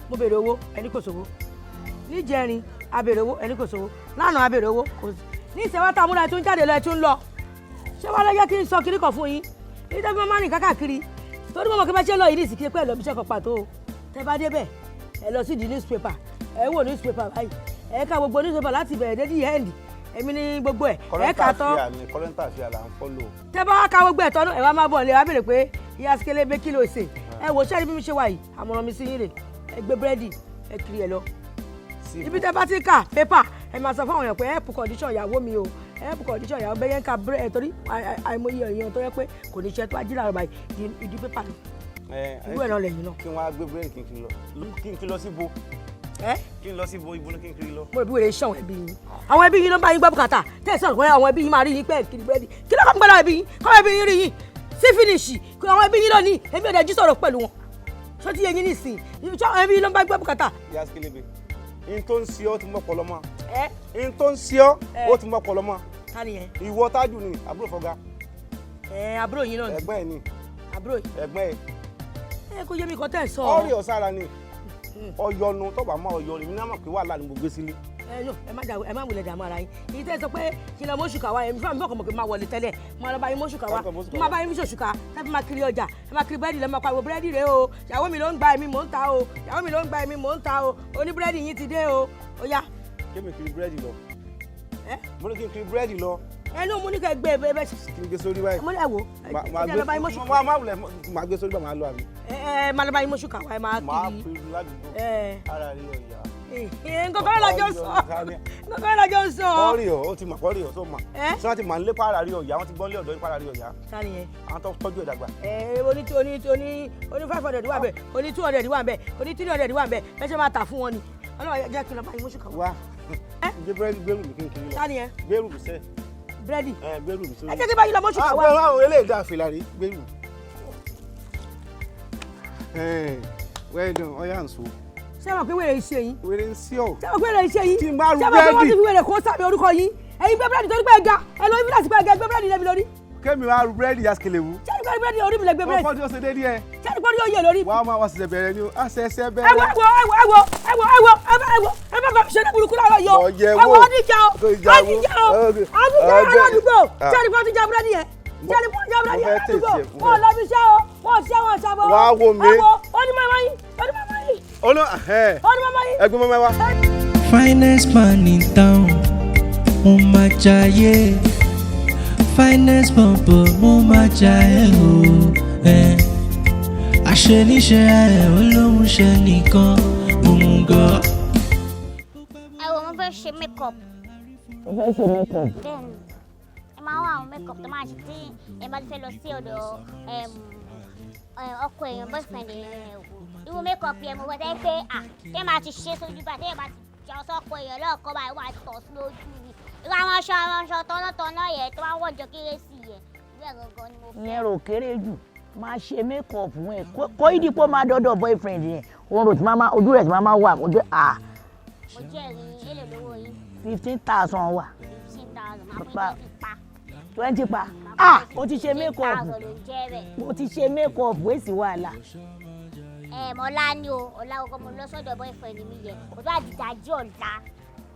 mo béèrè owó ẹni kò sówó níjẹrin a béèrè owó ẹni kò sówó lánàá a béèrè owó kò sí ní ìṣẹ́wátà múra ẹ̀ tún jáde lọ ẹ̀ tún lọ ṣé wàá lọ jẹ́ kí n sọ kiri kan fún yín ní tẹ́bí máa rìn kákàkiri torí mo mọ̀ kí bá ṣe lọ yìí ní ìsìnkí pé ẹ̀ lọ bí iṣẹ́ kan pàtó o tẹ́ bá débẹ̀ ẹ lọ sí di newspaper ẹ wò newspaper báyìí ẹ ka gbogbo newspaper láti bẹ̀rẹ̀ dé di end èmi ní gbogbo ẹ̀ ẹ kà tán current affairs là ń follow. tẹ́ bá ka gbogbo ẹ̀ tán ẹ wá máa bọ̀ lè wá béèrè pé ìyá Skelebe kí ló ṣe ẹ wò ṣẹ́ni bí mi ṣe wà yìí àmọ̀ràn mi sí yín rè ẹ gbé búrẹ́dì ẹ kiri ẹ lọ ibi tẹ́ bá ti kà pépà ẹ máa sọ fún àwọn èèyàn pé help condition ìyàwó mi o help condition ìyàwó bẹ́yẹn ká búrẹ́ torí àìmọye èèyàn tó yẹ pé kò ní ṣe tó ajílà rẹ̀ báyìí ìdí pépà ni irú ẹ̀ náà lẹ́yìn náà. kí wọ́n á gbé búrẹ́dì kí n kiri lọ sí bo kí n lọ sí bo ibo ní kí n kiri lọ. mo ìbí wèrè iṣẹ́ àwọn ẹbí yín àwọn ẹbí yín ló ń bá yín gbọ́ bùkátà tẹ̀sán pé àwọn ẹbí yín máa rí yín pẹ́ kiri búrẹ́dì kí ló kọ́ ń gbọ́dọ̀ ẹbí yín kọ́ ẹbí yín rí yín sí finish àwọn ẹbí yín lónìí èmi ò dẹ̀ jí sọ̀rọ̀ pẹ̀lú wọn ṣó ti yẹ yín nísìn àwọn ẹbí yín ló ń bá gbọ́ bùkátà. ìyá Skelebe in tó ń ṣe ọ́ ti mọ́ pọ̀lọ́ mọ́ in tó ń ṣe ọ́ ó ti mọ́ pọ̀lọ́ mọ́ ìwọ Tájù ni àbúrò fọ́gá. àbúrò yín náà ni ẹ̀gbọ́n ẹ̀ ni àbúrò yìí ẹ̀gbọ́n ẹ̀. ẹ kó yé mi kan tẹ̀ sọ. ọ̀rẹ́ ọ̀sára ni ọyọnu tọ́ba máa ọyọ rẹ̀ nínú àmọ̀ pé wàhálà ni mo gbé sílé. ẹ má wulẹ̀ dààmú ara yín èyí tẹ́ sọ pé kí lọ mọ́ṣù kàwá yẹn fún mi fún ọkọ̀ mọ̀ pé máa wọlé tẹ́lẹ̀ máa lọ bá yín mọ́ṣù kàwá máa bá yín mọ́ṣù kà tábí máa kiri ọjà ẹ máa kiri búrẹ́dì lẹ́ẹ̀ máa pariwo búrẹ́dì rẹ o ìyàwó mi ló ń gba èmi mò ń ta o ìyàwó mi ló ń gba èmi mò ń ta o oní búrẹ́dì yín ti dé o ó yá. kí mi kiri búrẹ́dì lọ mo ní kí n kiri búrẹ́dì lọ. ẹ ní mo ní kẹ́ gbé ẹ bẹ́ẹ̀ kí n gbé sórí báyìí. mo ní ẹ wo ẹ lọ bá yín mọ́ṣù kàwá máa gbé sórí báyìí máa lọ àbí. ẹ máa lọ bá yín mọ́ṣù kàwá ẹ máa kiri. máa pè é ládùúgbò ara rí ọ̀yà. Nǹkan lọ́jọ́ sọ. Nǹkan lọ́jọ́ sọ. Kọ́rí ọ̀ ó ti mọ̀ kọ́rí ọ̀ tó mọ̀. Ṣé wọ́n ti mọ̀ nílé pàrà rí ọ̀yà wọ́n ti gbọ́n lé ọ̀dọ́ ní pàrà rí ọ̀yà. Sani yẹn. Àwọn tó tọ́jú ìdàgbà. Oní 500 wà bẹ́ẹ̀, oní 200 wà bẹ́ẹ̀, oní 300 wà bẹ́ẹ̀, ẹ ṣe máa tà fún wọn ni. Ọlọ́run jẹ́ kí n lọ bá yín mọ́ṣù kan. Wá ǹjẹ́ búrẹ́dì gbẹ́rù mi kí n kiri lọ. Sani yẹn. Gbẹ́rù mi sẹ́. Búrẹ́dì. Gbẹ́rù mi sórí. Ẹ jẹ́ kí n bá yín lọ mọ́ṣù kan wá. Àwọn eléyìí dá fìlà rí gbẹ́rù. Well done, ọ̀yà ń so. Ṣé mo pé wèrè iṣẹ́ yín? Wèrè ń sí ọ̀. Ṣé mo pé wèrè iṣẹ́ yín? Tí n bá rú Ṣé mo pé wọ́n búrẹ́dì. ti fi wèrè kó sábẹ́ orúkọ yín? Ẹ̀yin gbé búrẹ́dì torí pé ẹ ga, ẹ lọ ibi láti pé ẹ ga gbé búrẹ́dì lẹ́mi lórí. Kémi wá rú búrẹ́dì ya Skelewu. Ṣé ní pé búrẹ́dì orí mi lẹ gbé búrẹ́dì? Ọkọ tí ó ṣe dédé ẹ. Ṣé ní pé yóò yẹ lórí? Wàá máa wá ṣẹ̀ṣẹ̀ bẹ̀rẹ̀ ni o, á ṣẹ̀ṣẹ̀ Ẹ bẹ̀rẹ̀. wo ẹ má bá mi ṣe ní burúkú láàárọ̀ yọ. Ọ̀yẹ̀ Ẹ wo. wo ọdíjà o, ọdíjà aládùúgbò. Ṣé ní pé ó ti já búrẹ́dì yẹn? Ṣé ní pé ó ti já búrẹ́dì yẹn aládùúgbò? Wọ́n lọ fi ṣẹ́ o, wọ́n ṣẹ́ wọn ṣàbọ̀. Wàá wo mi. Ẹ wo onímọ̀ yín, onímọ̀ yín. Onímọ̀ yín. Ẹgbẹ́ mọ́mọ́ wá. Finest man in town, mo máa jayé. Finest bọ̀bọ̀ mo máa jayé o. Àṣeníṣe ẹ̀ olóhùn ṣe nìkan mo ń gọ́. Ẹ wo mo fẹ́ ṣe makeup. Mo fẹ́ ṣe makeup. Bẹ́ẹ̀ni, ẹ máa wá àwọn makeup tó máa ṣe tí ẹ bá ti fẹ́ lọ sí ọ̀dọ̀ ọkọ èèyàn boyfriend èèyàn wò. Irú makeup yẹn mo wọ́n tẹ́ pé tẹ́ máa ti ṣe sójú bá tẹ́ bá ti jọ sọ́kọ èèyàn lọ́ọ̀kọ́ báyìí wọ́n á tọ̀ sí lójú ni. Irú àwọn aṣọ tọ́nátọ́ná yẹn tó máa ń wọ̀jọ kérésì yẹn. Bẹ́ẹ̀ gangan ni mo fẹ́. Ìyẹn rò kéré jù. Máa ṣe makeup fún ẹ. Kó ìdípò máa dọ́dọ̀ boyfriend yẹn. Òun rò tí máa ojú rẹ̀ tí máa wà. Mo jẹ́rìí èlò lówó yín. 15,000 wà. 15,000 máa fún yín 20 pa. O ti ṣe makeup. 15,000 ló jẹ́ bẹ́ẹ̀. Mo ti ṣe makeup wéèsì wàhálà. Ọlá ni o, ọlá ọkọ mo lọ sọ́dọ̀ boyfriend mi yẹn. Kò tó àdìdájí ọ̀la.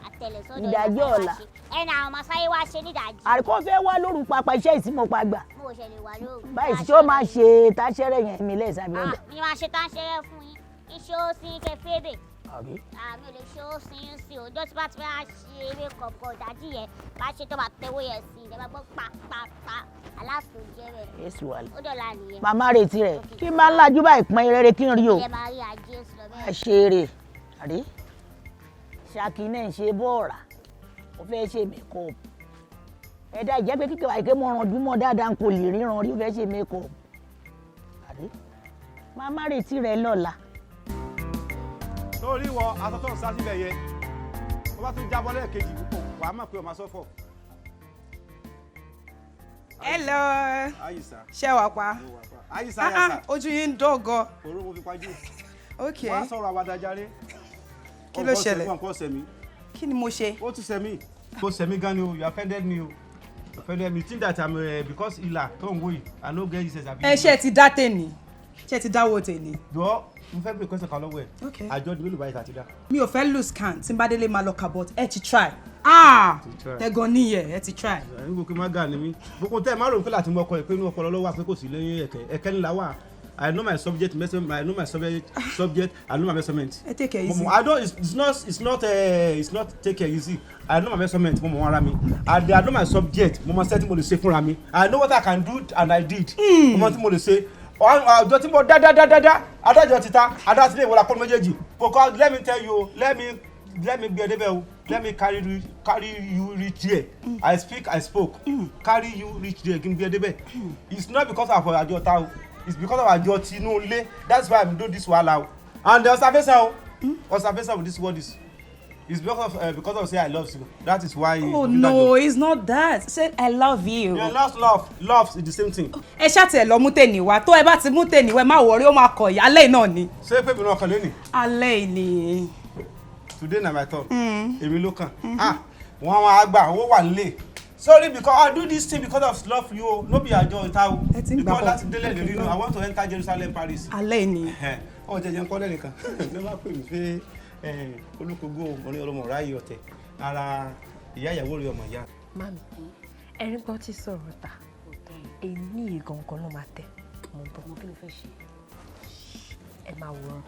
Àtẹ̀lẹ̀ sọ́dọ̀ ìdájí ọ̀la. Àwọn ọmọ sáyé wá ṣe nídàájí. Àríkọ́ fẹ́ wá lóru papa iṣẹ́ ìsímọ̀pá gbà. Mo ò ṣẹlẹ̀ wá lóru. Báyìí tí ó máa ṣe táṣẹ́rẹ́ yẹn mi lẹ́sàbí ọ̀dọ̀. Mi máa ṣe táṣẹ́rẹ́ fún yín. Iṣẹ́ ó sí kẹ fébè. Àbí? Mi ò lè ṣe ó sí yín sí o. Ọjọ́ tí bá ti fẹ́ ṣe eré kọ̀ọ̀kan ìdájí yẹn, bá ṣe tó bá tẹwọ́ yẹn sí i. Ìjọba gbọ́ pa aláàfin jẹ́ rẹ̀. Èsì wà lẹ. Ó dọ̀la nìyẹn. Màmá retí rẹ̀ kí n máa ń lajú báyìí pọ́n rere kí n rí o. Ilé máa rí ajé sí lọ bẹ́ẹ̀. Àṣeré àrí ṣáàkì náà ń ṣe bọ́ọ̀rà ó fẹ́ ṣe makeup. Ẹ̀dá ìjẹ́ pé kíkẹ́ wáyé pé mo ràn dúmọ́ dáadáa n kò lè ríran rí ó fẹ́ ṣe makeup. Àrí màmá retí rẹ̀ lọ́la. Sórí wọ aṣọ tó ń sá síbẹ̀ yẹn, ó bá tún jábọ́ lẹ́ẹ̀kejì wàá mọ̀ pé o máa sọ́fọ̀. Hello. Ayisa. Ṣé wàá pa? Ayisa. Ojú yín ń dọ̀gọ̀. Òru mo fi pajú. Okay. Wàá sọ̀rọ̀ àwàdàjáre. Kí ló ṣẹlẹ̀? Ọkọ̀ sẹ̀mí. Kí ni mo ṣe? Ó ti sẹ̀mí. Kò sẹ̀mí gan ni o, you offended me o. Offended me. Think that I'm because ìlà tó ń wò yìí, I no get Jesus àbí. Ṣé ti dá tèmi? Ṣé ti dáwọ́ tèmi? Jọ̀ọ́, mo fẹ́ bí question kan lọ́wọ́ ẹ̀. Okay. Àjọ ìdílé olùbáyé tàti dá. Mi ò fẹ́ lose count tí n bá délé máa lọ kà but ẹ ti try. Ẹ̀gàn níyẹ̀ ẹ ti try. Nígbò kí n má gà ní mí. Gbogbo tẹ́ ẹ má rò pé láti mú ọkọ ẹ̀ pé inú ọpọlọ lọ́wọ́ àpé kò sí lẹ́yìn ẹ̀kẹ́ ńlá wà. I know my subject, I know my subject, I know my measurement. Take it easy. I don't. It's not take it easy. I know my measurement. Mo mọ ara mi. I know my subject. Mo mọ setting mo lè ṣe fúnra mi. I know what I can do and I did. Mo mọ tí mo lè ṣe. Ọjọ́ tí mo dáadáa adájọ́ ti ta adájọ́ ti lè wọlé akọ́ni méjèèjì. Because let me tell you, let me gbé ẹdẹ bẹ́ẹ̀ o. Let me carry you reach there. I spoke. Carry you reach there. Kí n gbé ẹdẹ bẹ́ẹ̀. It's not because of àjọ ta o. It's because of àjọ tinú ilé. That's why I'm doing this wahala o. And the observation of this word is because of say I love you. That is why. Oh no, it's not that. Say I love you. Yeah, love is the same thing. Ẹ ṣáàtì ẹ lọ mú tèmi wá tó ẹ bá ti mú tèmi wá má wọrí ó máa kọ ìyá alẹ́ náà ni. Ṣé pé mi náà kàn lónìí? Alẹ́ ni. Today na my turn. Èmi ló kàn. Wọ́n máa gbà owó wà nílé. Sorry, because I do this thing because of love you o. No be àjọ ìta o. Because láti délẹ̀ lórí náà, I want to enter Jerusalem, Paris. Alẹ́ ni. Ó jẹjẹ ń kọ́ lẹ́nìkan. Ló bá pè mí pé olùkógó ọ̀rẹ́ ọlọ́mọ ráyè ọ̀tẹ̀ ara ìyá ìyàwó rẹ̀ ọmọ ìyá. Mami, ẹ̀rín gbọ́ ti sọ̀rọ̀ ta. Èmi ìgangan ló máa tẹ̀. Mo bọ̀ mo kí ló fẹ́ ṣe. Ẹ máa wòran.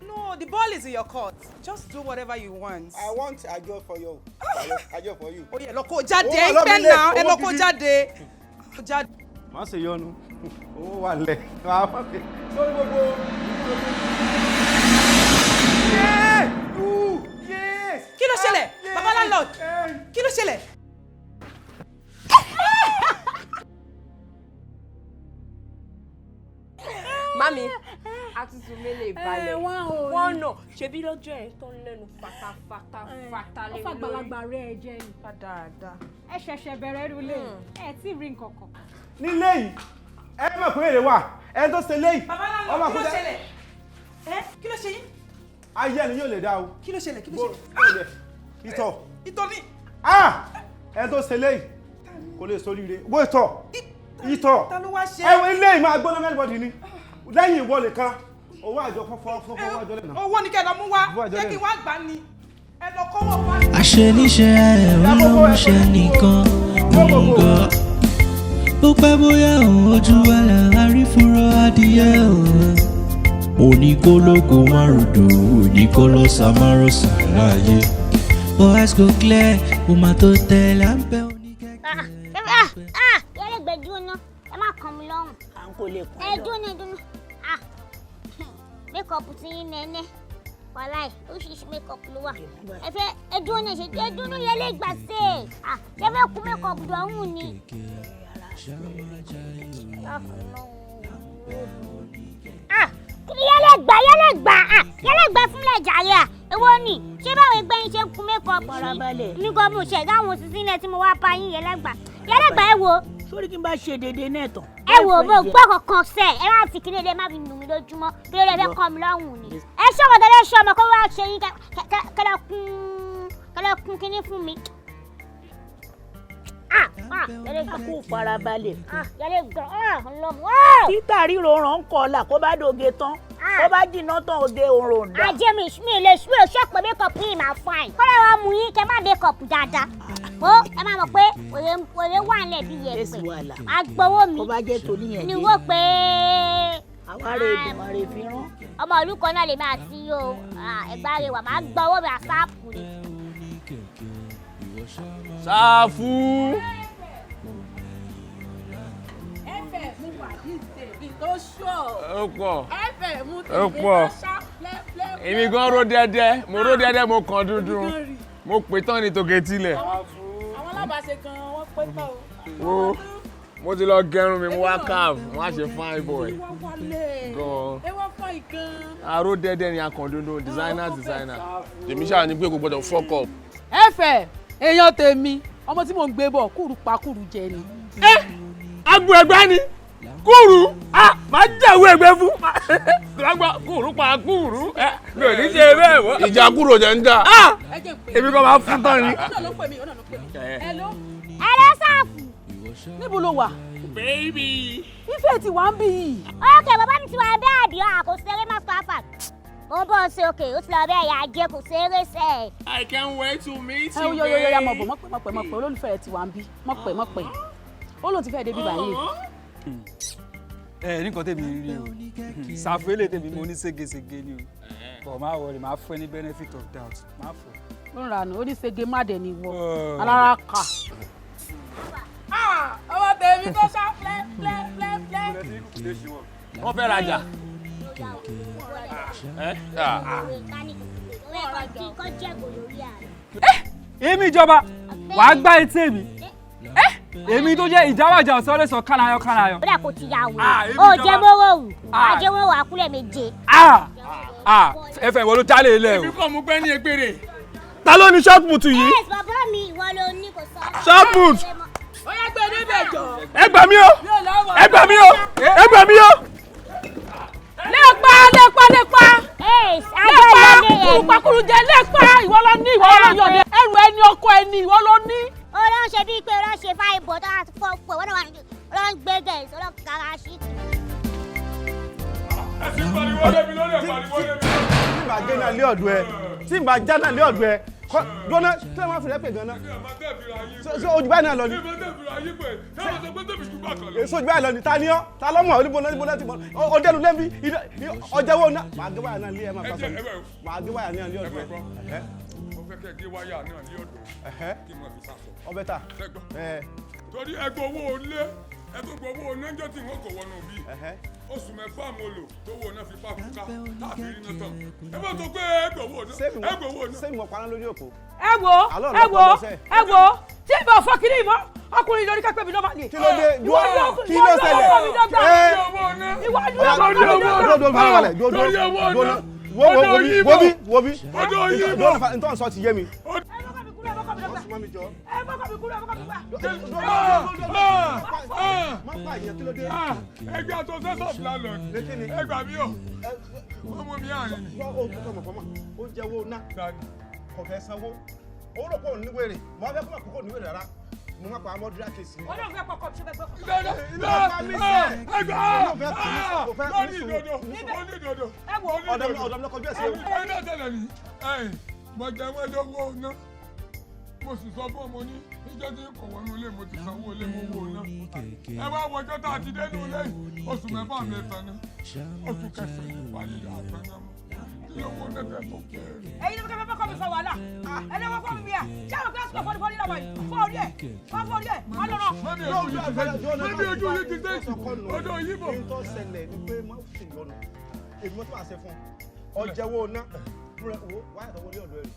No, the ball is in your court. Just do whatever you want. I want Ajo for you. Ajo for you. Oh yeah, loko jáde. Pẹ́ náà, ẹ loko jáde. Jáde. Má ṣe yọnu. Owó wà lẹ̀. Sórí gbogbo. Kí ló ṣẹlẹ̀? Baba landlord. Kí ló ṣẹlẹ̀? Mami, àtúntò mélé balẹ̀. Wọ́n nà ṣebí lọ́jọ́ ẹ̀ tó ń lẹ́nu fatafata lé lórí. Ó fàgbàlagbà rẹ̀ ẹ jẹ́ ni. Dáadáa. Ẹ ṣẹ̀ṣẹ̀ bẹ̀rẹ̀ rúlé. Ẹ tí rí nǹkan kan. Nílé yìí, ẹ mọ̀ pé èrè wà, ẹ tó ṣe léyìí. Baba landlord, kí ló ṣẹlẹ̀? Kí ló ṣe yín? Ayé ẹni yóò lè dá o. Kí ló ṣẹlẹ̀? Kí ló ṣẹlẹ̀? Ìtọ̀. Ìtọ̀ ni. Ẹ tó ṣe léyìí, kò lè sóríire. Wo ìtọ̀? Ìtọ̀. Ta ló wá ṣe? Ẹ̀wọ̀n ilé yìí máa gbóná mẹ́rìnbọ̀dì ni. Lẹ́yìn ìwọ nìkan, owó àjọ fọ́fọ́ wájọ lẹ́nà. Owó ní kẹ́lọ́ mú wá, jẹ́ kí wá gbà ní. Ẹ lọ kọ́wọ́ wá. Àṣeníṣe ọlọ́mọṣẹ́ nìkan nìkan. Ó pẹ́ bóyá òun ojú wa là á rí fúnra adìyẹ òun. Oníkólókò márùndò, oníkólósà márùsà láàyè. Boys go clear, ó máa tó tẹ̀ Lambe Onikeke. Yẹ́lẹ̀ gbẹ̀jú ná, ẹ má kàn mí lọ́rùn. À ń kò lè kàn Ẹ dúnú. Mékọ̀pù ti yín nẹ́nẹ́. Wàláì, oríṣiríṣi mékọ̀pù ló wà. Ẹ fẹ́ ẹ dúnú ṣe ẹ dúnú yẹ́lẹ̀ gbà sí ẹ̀. Ṣé fẹ́ kú mékọ̀pù dọ̀hún ni? Yẹ́lẹ̀ gbà fúnlẹ̀ jàre à. Èwo ni? Ṣé báwo ẹgbẹ́ yín ṣe ń kú mékọ̀pù sí? Ní kò mú ṣẹ̀dá àwọn òṣìṣẹ́ ilẹ̀ tí mo wá pa yín yẹ́lẹ̀ gbà ẹ wo. Sórí kí n bá ṣe dédé náà tán. Ẹ wò mo gbọ́ kankan sẹ́ ẹ máa fi kíni ẹ̀dẹ̀ má fi nù mí lójúmọ́ bí ó lè fẹ́ kọ́ mi lọ́hùn ni. Ẹ ṣọ́kọ̀ tẹ́lẹ̀ ṣọ́ ọmọ kó wá ṣe yín kẹ́lẹ́ kún kíní fún mi. Yẹ́lẹ̀ gbà kó farabalẹ̀. Yẹ́lẹ̀ gbà ọlọ́mọ. Títà ríro ràn ń kọlà kó bá dòge tán. Kó bá jìnnà tán òde òrò ń dà. Ajé mi lè ṣọ́pọ̀ mékọ̀pù yìí máa fine. Kọ́lá wa mú yín kẹ́ má mékọ̀pù dáadáa. Ó ẹ máa mọ̀ pé òye wà nílẹ̀ bí yẹ̀pẹ̀. Agbowó mi. Kó bá jẹ́ tòní yẹn ni wọ́n pé. Àwa rè dùn àrè fi rán. Ọmọ ìlú kan náà lè máa sí o. Ẹ̀gbá rẹ̀ wà máa gbọ́ owó mi àsáàpù ni. Sáfù. Ẹ̀fẹ̀ mú wà ní ìtẹ̀bí tó ṣọ́. Ó pọ̀. Ẹ̀fẹ̀ mú Ó pọ̀. Èmi gan ró dẹ́dẹ́, mo kàn dúdú. Mo pè tán ní tòkè tilẹ̀. Àwọn alábàáṣe kan wọ́n pé tán o. Wo mo ti lọ gẹrun mi, mo wá calf, mo wá ṣe fine boy. Gan. Ẹ wọ́n fọ́ ìkan. Aró dẹ́dẹ́ ni akàndúndún, designer. Tèmi ṣáà ní pé kò gbọdọ̀ fuck up. Ẹ̀fẹ̀ èèyàn tèmi ọmọ tí mò ń gbé bọ̀ kúrú pa kúrú jẹ ni. Agbo ẹgbẹ́ ni kúrú máa jẹ̀wé ẹgbẹ́ fún lágbá kúrú pa kúrú mi ò ní ṣe bẹ́ẹ̀ wọ́n. Ìjà kúrò jẹ́ ń jà èmi kò máa fún tán ni. Hello Sáfù. Níbo ló wà? Baby. Ìfẹ́ ti wà ń bí yìí. Okay, bàbá mi ti wà bẹ́ẹ̀ àbí kò ṣeré má pàápàá. Mo bọ́ ṣe òkè ó ti lọ bẹ́ẹ̀ yà jẹ́ kò ṣeré sẹ́. I can't wait to meet you. Yóyóyóyá mọ̀ bọ̀ mọ̀ pẹ́ olólùfẹ́ rẹ̀ ti wà ń bí mọ̀ pẹ́. Ó lóun ti fẹ́ débi báyìí. Nǹkan tèmi rí o ṣàfẹ́lẹ̀ tèmi mo ní ségesège ni o bọ̀ máa wọlé máa fún ẹ ní benefit of doubt máa fún. Ó ń ranù ó ní sege má dẹ̀ ní wọ alára kà. Ọmọ tèmi tó ṣá plẹ́. Wọ́n fẹ́ rajà. Èmi ìjọba wàá gbá etí mi. Èmi tó jẹ́ ìjáwájà ọ̀sán lè sọ kánayọ. Ó dà kó ti yà wò. Ó jẹ́ mọ́wọ́ wù. Ajé wọ́n wà kúlẹ̀ méje. Ẹ̀fẹ̀ ìwọ ló jálè ilẹ̀ o. Èmi kàn mú pẹ́ ní egbèrè. Ta ló ní short boot yìí? Yes, bàbá mi ìwọ ló ní kò sọ. Short boot. Ó yá gbé débẹ̀ jọ. Ẹ gbà mí o. Ẹ gbà mí o. Ẹ gbà mí o. Lépa. Ajá ìyọ̀dẹ̀ kúrú pakúrú jẹ lépa ìwọ ló ní yọ̀dẹ̀ ẹrù ẹni ọkọ ẹni ìwọ ló ní. Ó lọ ṣe bíi pé ó lọ ṣe fáìbò tó láti fọ́ pé wọ́n wà lọ ń gbé gẹ̀ẹ́sì ó lọ kára sí. Tí n bá jẹ́ náà lé ọ̀dọ̀ ẹ Dọ́nà tí wọ́n máa fi rẹ́pẹ̀ gan-an. Ṣé ojú báyìí náà lọ ni? Èso ojú báyìí lọ ni, ta ni ọ́? Ta lọ́mọ oníbọ̀nà ti bọ̀? Ọdẹ́nu lẹ́bi ọjà wo náà? Màá gé wáyà náà lé ẹ̀ máa bá sọ̀rọ̀. Màá gé wáyà náà lé ọ̀dọ̀ ẹ̀. Mo fẹ́ kẹ́ gé wáyà náà lé ọ̀dọ̀ kí mo fi sàṣọ. Ọbẹ̀ ta. Torí ẹgbẹ́ owó ilé ẹgbẹ́ owó onájọ́ tí wọ́n kò wọnú bí oṣù mẹ́fà mo lò tó wo náà fi pa fúnká láti rí náà tán ẹ bá tó pé ẹgbẹ́ owó náà. Sẹ́yìn mọ̀ paná lórí òkú. ẹ wo tí ìbá fọ́ kiri ìmọ̀ ọkùnrin lórí kápẹ́ mi náà máa ní. Kí ló dé? Kí ló ṣẹlẹ̀? Wo bí? Ntọ́ sọ ti yé mi. Ẹgbẹ́ àtọ́ sẹ́sọ̀ fúlàlọ́ ẹgbà mi ò wọ́n mú mi àárín ni. Ó jẹ́ owó náà kò fẹ́ sanwó ó rò pé òun níwèrè mo fẹ́ kó àkókò níwèrè rárá mo má pa amọ́dúrà kèsì. ó lóun fẹ́ pọkọ tí ó fẹ́ gbọ́. ọ̀dọ̀ mi lọ́kọ̀ bí ẹ̀sìn ewu. ẹ náà tẹ̀lé ni mo jẹ́ wọ́n lówó ná mo sì sọ fún ọmọ ní ìjọ tí kò wọnú ilé mo ti sanwó ilé mo wò ná ẹ wá wọjọ́ tá a ti dénú ilé oṣù mẹ́fà mi tán ní oṣù kẹsàn-án wà ní àtàn náà tí owó nẹ́tẹ̀ tó kéré. ẹyin ló fẹ́ kọ́ mi fọ wàhálà ẹni wọ́n kọ́ mi bí i ṣé àwọn kílásì kò fọ́nifọ́ni lọ́wọ́ yìí fọ́ orí ẹ̀ wọ́n lọ́nà. mọ́ni ojú yìí ti dé ọdọ yìí bọ̀. èyí tó ṣẹlẹ̀ ni pé má fi lọ́nà èmi mo tún àṣẹ fún ọ ọjẹ́wọ́ ná fúnra wo wáyà tó wọlé ọ̀dọ̀ ẹ̀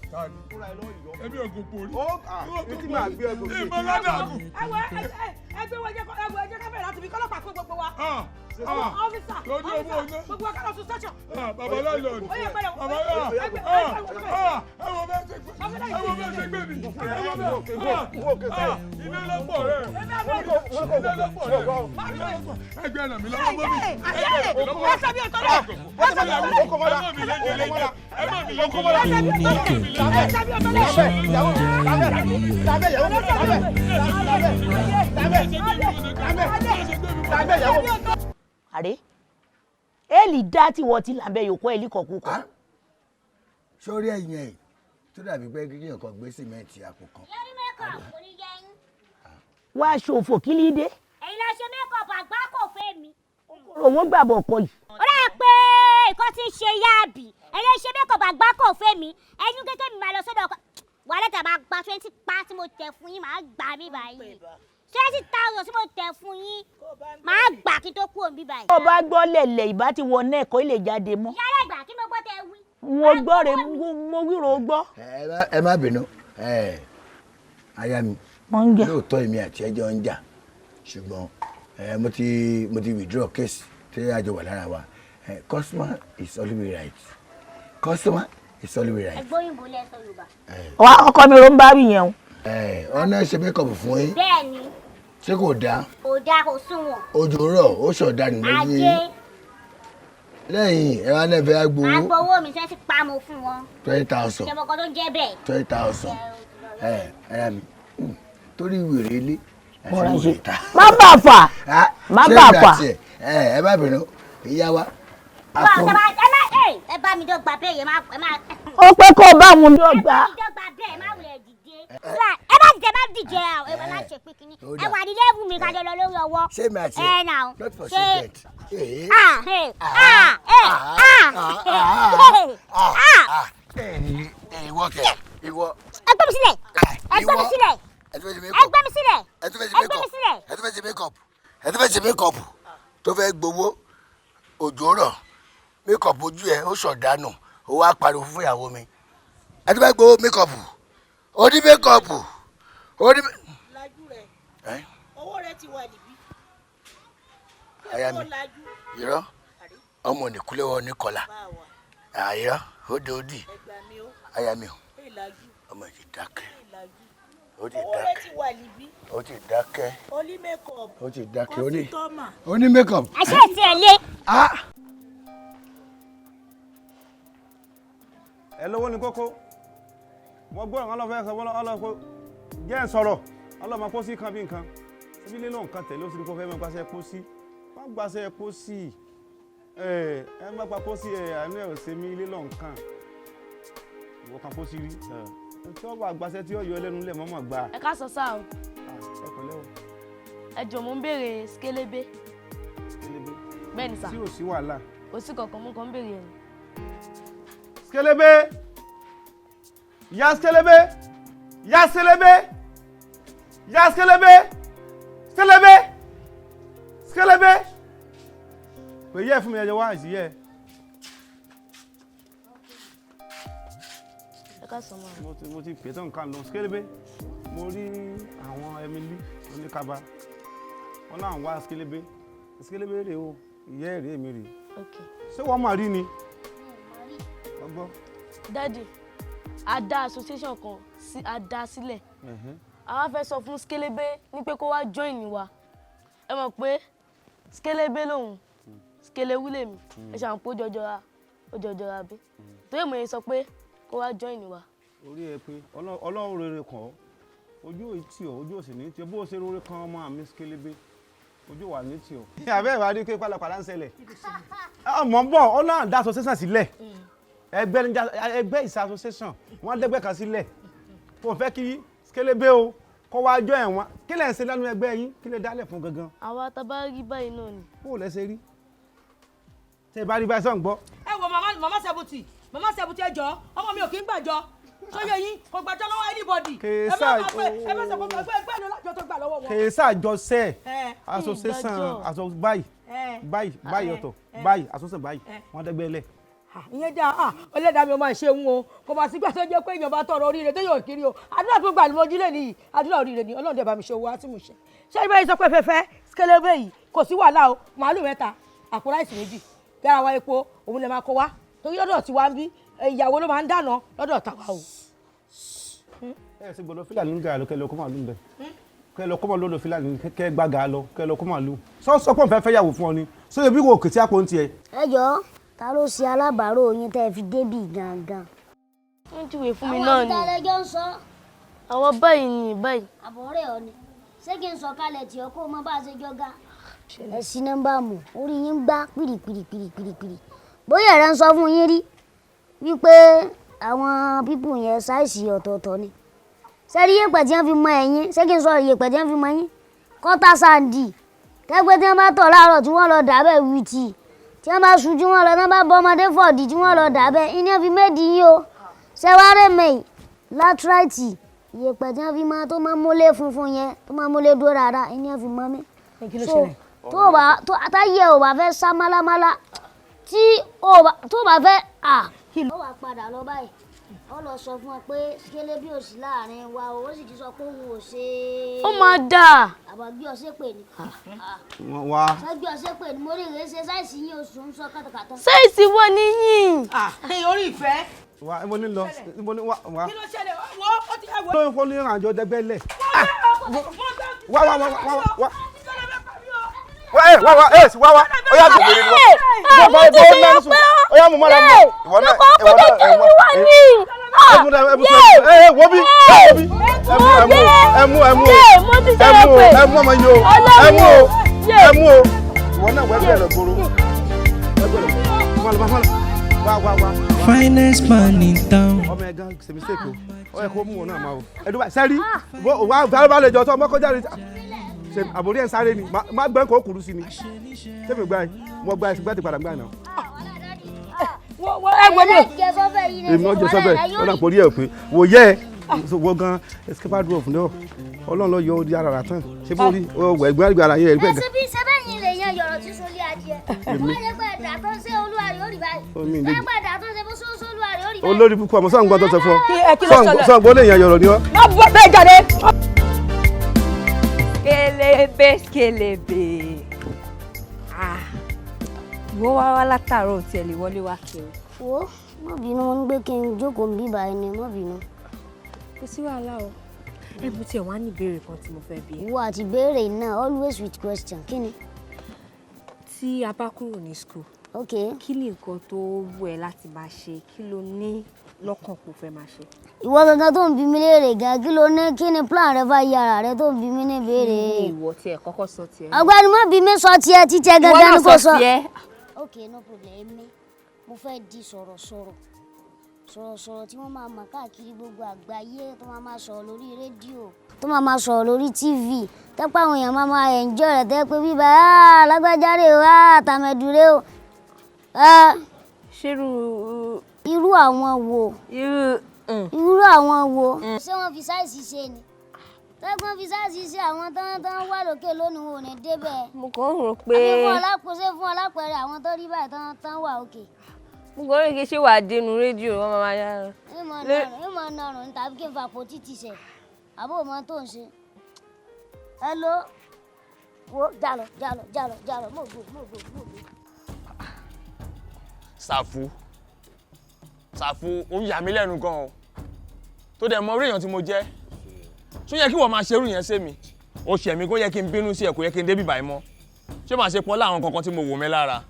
fúnra ẹ̀ lọ́ọ́ yọ. ẹbí ọ̀gùn pòrí. ó ti máa gbé ẹgbẹ́ òkè. ìmọ̀ ládàgùn. ẹgbẹ́ wo ẹjẹ́ káfẹ́ láti fi kọ́lọ́pàá pé gbogbo wa. ọ́fíìsà lójú owó ná. gbogbo akálọ̀ sùn sẹ́sọ̀. bàbá lálọ́ọ̀dù. ó yẹ gbẹ́dọ̀ bàbá ẹwọ bẹ́ẹ̀ ṣe gbé mi. iná lọ́pọ̀ rẹ̀. ẹgbẹ́ ẹ̀nà mi lọ́wọ́ mọ́ mi. Àrẹ èlì dá tí wọ́n ti làbẹ́ yòókù ẹ̀ líkọ̀ọ́kú kan. Sórí ẹ̀yìn ẹ̀ tó dàbí pé kíkìyàn kan gbé sìmẹ́ǹtì àpò kan. Wá ṣòfò kí ní dé. ẹ̀yin lọ ṣe mékọ̀pù àgbá kò fẹ́ mi. Òwò gbàbọ̀ kọ yìí. ó rẹ̀ pé nǹkan ti ń ṣe yáàbì ẹ̀yin ṣe mékọ̀pù àgbá kò fẹ́ mi ẹ̀yin kékeré mi máa lọ sọ́dọ̀ ọkọ wà lẹ́tà máa gba 20 pa tí mo tẹ̀ fún yín máa gbà mí báyìí 20,000 tí mo tẹ̀ fún yín máa gbà kí tó kú òun báyìí. Tó bá gbọ́ lẹ̀lẹ̀ ìbá ti wọ náà kó lè jáde mọ́. yálà ìgbà kí mo gbọ́ tẹ wí. Mo gbọ́ rẹ̀ mo wíro gbọ́. Ẹ má bínú aya mi lóòótọ́ èmi àti ẹjọ́ ń jà ṣùgbọ́n mo ti withdraw case tí àjọ wà lára wa customer is always right customer is always right. ẹgbẹ́ òyìnbó lẹ́sọ̀ Yorùbá. Ọkọ mi ló ń bá wí yẹn o. Ọ̀nà ṣe mékọ̀pù fún yín. bẹ́ẹ̀ni. Ṣé kò dáa? kò dáa kò sunwọ̀n. Òjò rọ̀ ó ṣọ̀dá nínú yín. Lẹ́yìn ẹ wá lẹ́fẹ̀ẹ́ agbowó. agbowó mi 20 pa mo fún wọn. 20,000. ṣe mọ̀kàn tó ń jẹ́ bẹ́ẹ̀. 20,000. Ẹ̀yà mi torí wèrè ilé. Má bà fà. Má bà fà. Ẹ bá bínú ìyá wa. ẹ bá mi dọ́gba bẹ́ẹ̀ yẹn má. Ó pé kó bá wọn dọ́gba. ẹ bá mi dọ́gba bẹ́ẹ̀ má wulẹ̀ dìde. ẹ má dìde ẹ má ṣe pé kínní. ẹ wà ní lẹ́bù mi kájọ lọ lórí ọwọ́. Ṣé mi àti ẹ not for secret. Ìwọ kẹ ìwọ. ẹ gbé mi sílẹ̀. ẹ gbé mi sílẹ̀. ẹ gbé mi sílẹ̀. ẹ tún fẹ́ ṣe mékọ̀pù. ẹ tún fẹ́ ṣe mékọ̀pù tó fẹ́ gbowó òjò rọ̀ mékọ̀pù ojú ẹ̀ ó ṣọ̀dánù ó wá pariwo fún ìyàwó mi ẹ tún fẹ́ gbowó mékọ̀pù ó ní mékọ̀pù ó ní. Lajú rẹ̀ owó rẹ̀ ti wà níbí. Aya mi irọ́ ọmọ oníkulẹ̀ wọn ní kọlà àyà ó de odi aya mi o ọmọ yìí dákẹ́ ó ti dákẹ́ ó ti dákẹ́ ó ti dákẹ́ ó ní makeup. àṣẹ ti ẹ lé. ẹ lówó ní kókó wọ́n gbọ́ ọ̀rọ̀ ọlọ́fẹ́ ẹ̀sọ́ ọlọ́fẹ́ jẹ́ ẹ̀ sọ̀rọ̀ ọlọ́mọ kó sí kan bí nǹkan síbí lílo nǹkan tẹ̀lé ó sì ní kó fẹ́ mọ́ gbàṣẹ́ kó sí wọ́n gbàṣẹ́ kó sí ẹ má pa kó sí àánú ẹ̀ ò ṣe mí lílo nǹkan ìwọ kan kó sí rí tí wọ́n bá gbàṣẹ tí ó yọ ẹlẹ́nu lẹ̀ mọ́mọ́ gbà. Ẹ ká sọ sáà o. Ẹ pẹ̀lẹ́ o. Ẹ jọ̀ọ́ mo ń béèrè Skelebe. Skelebe. Bẹ́ẹ̀ni sà. Tí ò sí wàhálà. Kò sí kankan mú kan béèrè ẹ̀. Skelebe. Ya Skelebe. Ya Skelebe. Ya Skelebe. Skelebe. Skelebe. Pè yẹ fún mi ẹjọ́ wá ìsì yẹ. Ẹ ká sọ máa. Mo ti pè tán nǹkan lọ Skelebe. Mo rí àwọn Emily oníkaba. Wọ́n náà wá Skelebe. Skelebe rè o, ìyá èrè mi rè. Ṣé wọ́n máa rí ni? Ọgbọ́n. Daddy, a dá association kan a dá sílẹ̀. Àwa fẹ́ sọ fún Skelebe ní pé kó wá join wa. Ẹ mọ̀ pé Skelebe lòun, Skelewu lèmi. Ẹ ṣàn pé ó jọjọra bí. Torí mo yẹ sọ pé kó wá join wa. Orí ẹ pé Ọlọ́run rere kàn ọ́. Ojú ò tí ọ́, ojú ò sì ní tí ọ́. Bó ṣe rere kan ọmọ mi Skelebe. Ojú wà ní tí ọ́. Àbẹ́ ìwà rí pé pálapàla ń ṣẹlẹ̀. Ọmọ bọ̀ Ọlọ́run dá association sílẹ̀. Ẹgbẹ́ ìsà association wọ́n dẹ́gbẹ́ kan sílẹ̀. Kò fẹ́ kí Skelebe o kó wá jọ ẹ̀wọ̀n. Kí lẹ̀ ń ṣe lẹ́nu ẹgbẹ́ yín? Kí lẹ̀ dálẹ̀ fún gangan? Àwa tá bá rí báyìí náà ni. Bó lẹ ṣe rí? Ṣé bá rí báyìí sọ̀ ń gbọ́? Ẹ wo mama Sebuti ẹ jọ̀ọ́ ọmọ mi ò kí ń gbàjọ sóyè yín kò gbàjọ lọ́wọ́ anybody. ẹ má sọ pé ẹgbẹ́ ló lájọ tó gbà lọ́wọ́ wọn. Kèésà àjọṣe association báyìí ọ̀tọ̀ báyìí association báyìí wọ́n dẹ́gbẹ́ lẹ̀. Ìyẹn dáa ọlẹ́dàá mi ò máa ṣe ń wo kò máa sí gbà tó jẹ́ pé èèyàn bá tọrọ oríire tó yóò kiri o àdúrà tó gbà ní mojú lè nìyí àdúrà oríire ni Ọlọ́run dẹ̀ bá mi ṣe owó á tí mo ṣe. Ṣé ibà yìí sọ pé fẹ́fẹ́ Skelebe yìí kò sí wàhálà o màálù 3 àpò ráìsì 2 garawa epo òun lè máa kó wá torí lọ́dọ̀ tí wá ń bí ìyàwó ló máa ń dáná lọ́dọ̀ tàwa o. Ẹ ṣe gbọ́dọ̀ fílà ní gàá lọ kẹ́ lọ kó màálù ń bẹ̀ kẹ́ lọ kó màálù lọ́dọ̀ fílà ní kẹ́ gbá gàá lọ kẹ́ lọ kó màálù. Sọ́pọ̀ fẹ́ fẹ́ yàwó fún ọ ni sóye bí wò kìtì àpò ń tiẹ̀. Ẹ jọ̀ọ́ ta ló ṣe alábàárò yín tẹ́ fi débì gangan. Wọ́n júwe fún mi náà ni. Àwọn ìdálẹ́jọ́ ń sọ. Àwọn báyìí ni báyìí. Àbọ̀rẹ́ ọ ni ṣé kí n sọ kalẹ̀ tí ọkọ ọmọ bá ṣe jọga. Ẹ sí nọ́mbà mù orí yín gbá pìrìpìrìpìrìpìrì. Bóyá ẹ̀rẹ́ ń sọ fún yín rí wípé àwọn pípù yẹn sáìsì ọ̀tọ̀ọ̀tọ̀ ni. Ṣé rí yẹ̀pẹ̀ tí wọ́n fi mọ ẹ̀yìn ṣé kí n sọ yẹ̀pẹ̀ tí wọ́n fi mọ yín kọ́tà sáǹdì kẹ́gbẹ́ tí wọ́n bá tọ̀ láàárọ̀ tí wọ́n lọ dàbẹ̀ wìtì tí wọ́n bá sun tí wọ́n lọ tí wọ́n bá bọ́ ọmọdé fọ̀dí tí wọ́n lọ dàbẹ̀ iná fi méjì yín o ṣé wàá rẹ̀ mẹ́yì látíràìtì yẹ̀pẹ̀ tí wọ́n fi máa tó máa múlé funfun yẹn tó máa múlé dúró dáadáa iná fi mọ́ mi. So táyé ò bá fẹ́ sá málámálá tí tó bá fẹ́ ó wà padà lọ báyìí ó lọ sọ fún ọ pé Skelebe ò sí láàrin wa ó sì ti sọ pé òun ò ṣe é. Ó máa dáa. Àbàgbé ọ̀sẹ̀ pè ní. Wá. Sọ́jú ọ̀sẹ̀ pè ní mo rí ìrẹsẹ̀ sáìsì yín oṣù ń sọ kàtàkàtà. Sáìsì wo ni yín? Orí ìfẹ́. Wá ibo ní lọ ibo ní wá. Kí ló ṣẹlẹ̀ wọ́n ó ti ẹ̀wọ̀. Lóyún fún ní ìrìnàjò dẹgbẹ́ lẹ̀. Wá. Wá oya gbogbo ni lọ. Mo ti ṣe yẹn pé oya mo mọ́ra mọ́. Ìwọ náà wà ní. Wo bí Mo ti ṣe yẹn pé ẹmu ọmọ yìí o ẹmu o ìwọ náà wẹ́gbẹ́ rẹ̀ gbòòrò wá. Finest man in town. Ọmọ ẹ̀gán ṣe mistake o yẹ kó mú wọn náà máa o ẹ̀dùnmá sẹ́rí wà bá lè jọ tó ọmọ kọjá rẹ̀ àbórí ẹ̀ ń sáré ni má gbẹ́ kó kúrú sí ni ṣé mi gbá ẹ mo gbá ẹ ṣùgbọ́n ti padà gbá ẹ náà. Èmi náà jẹ sọ́bẹ̀ ọ̀nà àpòrí ẹ̀ pé wò yẹ ẹ wo gan escape dwarf náà Ọlọ́run ló yọ odi ara rà tán ṣé bó rí ọwọ́ ẹ̀gbọ́n àgbà ara yẹ ẹ̀ gbẹ̀gàn. Ẹ ṣe bí sẹ́bẹ̀ yín lè yan yọ̀rọ̀ tí sólé adìẹ. Wọ́n lè gbọ́ ẹ̀dá tó ń ṣe olúwa rẹ̀ ó rí báyìí. Wọ́n gbọ́ ẹ̀dá tó ń ṣe bó sóńsó olúwa rẹ̀ ó rí báyìí. Olórí púpọ̀ ọmọ sọ̀ǹ gbọ́dọ̀ sọ fún ọ sọ̀ǹ gbọ́ lè yan yọ̀rọ̀ ni ọ. Má bọ́ bẹ́ẹ̀ jáde. Skelebe ìwọ wá látàárọ̀ tí ẹ lè wọlé wá kiri. Wo má bínú wọn gbé kí n jókòó bí báyìí ni má bínú. Kò sí wàhálà o ẹ bó tiẹ̀ wá ní ìbéèrè kan tí mo fẹ́ bi. Ìwọ àti ìbéèrè náà always with question kí ni. Tí a bá kúrò ní school kí ni nǹkan tó wù ẹ́ láti máa ṣe kí ló ní lọ́kàn kó fẹ́ máa ṣe. Ìwọ gangan tó ń bi mí léèrè gan kí ló ní kí ni plan rẹ bá yára rẹ tó ń bi mí ní béèrè. Ìwọ tiẹ̀ kọ́kọ́ sọ tiẹ̀. Ọ̀gbẹ́ni má bi mí sọ tiẹ̀ títẹ gangan ni kò sọ. Ok no problem èmi mo fẹ́ di sọ̀rọ̀sọ̀rọ̀ sọ̀rọ̀sọ̀rọ̀ tí wọ́n máa mọ̀ káàkiri gbogbo àgbáyé tó máa sọ̀rọ̀ lórí rédíò tó máa sọ̀rọ̀ lórí TV tẹ́pẹ́ àwọn èèyàn máa enjoy rẹ̀ tẹ́ pé bíbá lágbájá rè o tàmẹ̀dù rè o. irú àwọn wo. irú àwọn wo. ṣé wọ́n fi sáìsì ṣe ni tẹ́gbọ́n fi sáìsì ṣe àwọn tán wà lókè lónìí wọn ò ní débẹ̀. mo kàn ń rò pé. ṣé fún ọlápẹ̀rẹ̀ àwọn tó rí báyìí tán wà òkè. mo kàn ń rò pé ṣé wàá dénú rédíò wọn máa yára. ìmọ̀ nàrùn tàbí kí n fapò títì ṣẹ̀ àbó mọ́ tó ń ṣe. hello wo jálọ mọ̀gbò. Ṣàfù ó yà mí lẹ́nu gan-an tó dẹ̀ mọ orí èèyàn tí mo jẹ́ ṣó yẹ kí wọ́n máa ṣerú yẹn sí mi ó ṣẹ̀ mí kó yẹ kí n bínú sí ẹ̀ kó yẹ kí n débì báyìí mọ́ ṣé màá ṣe pọ́n láwọn kankan tí mo wò mí lára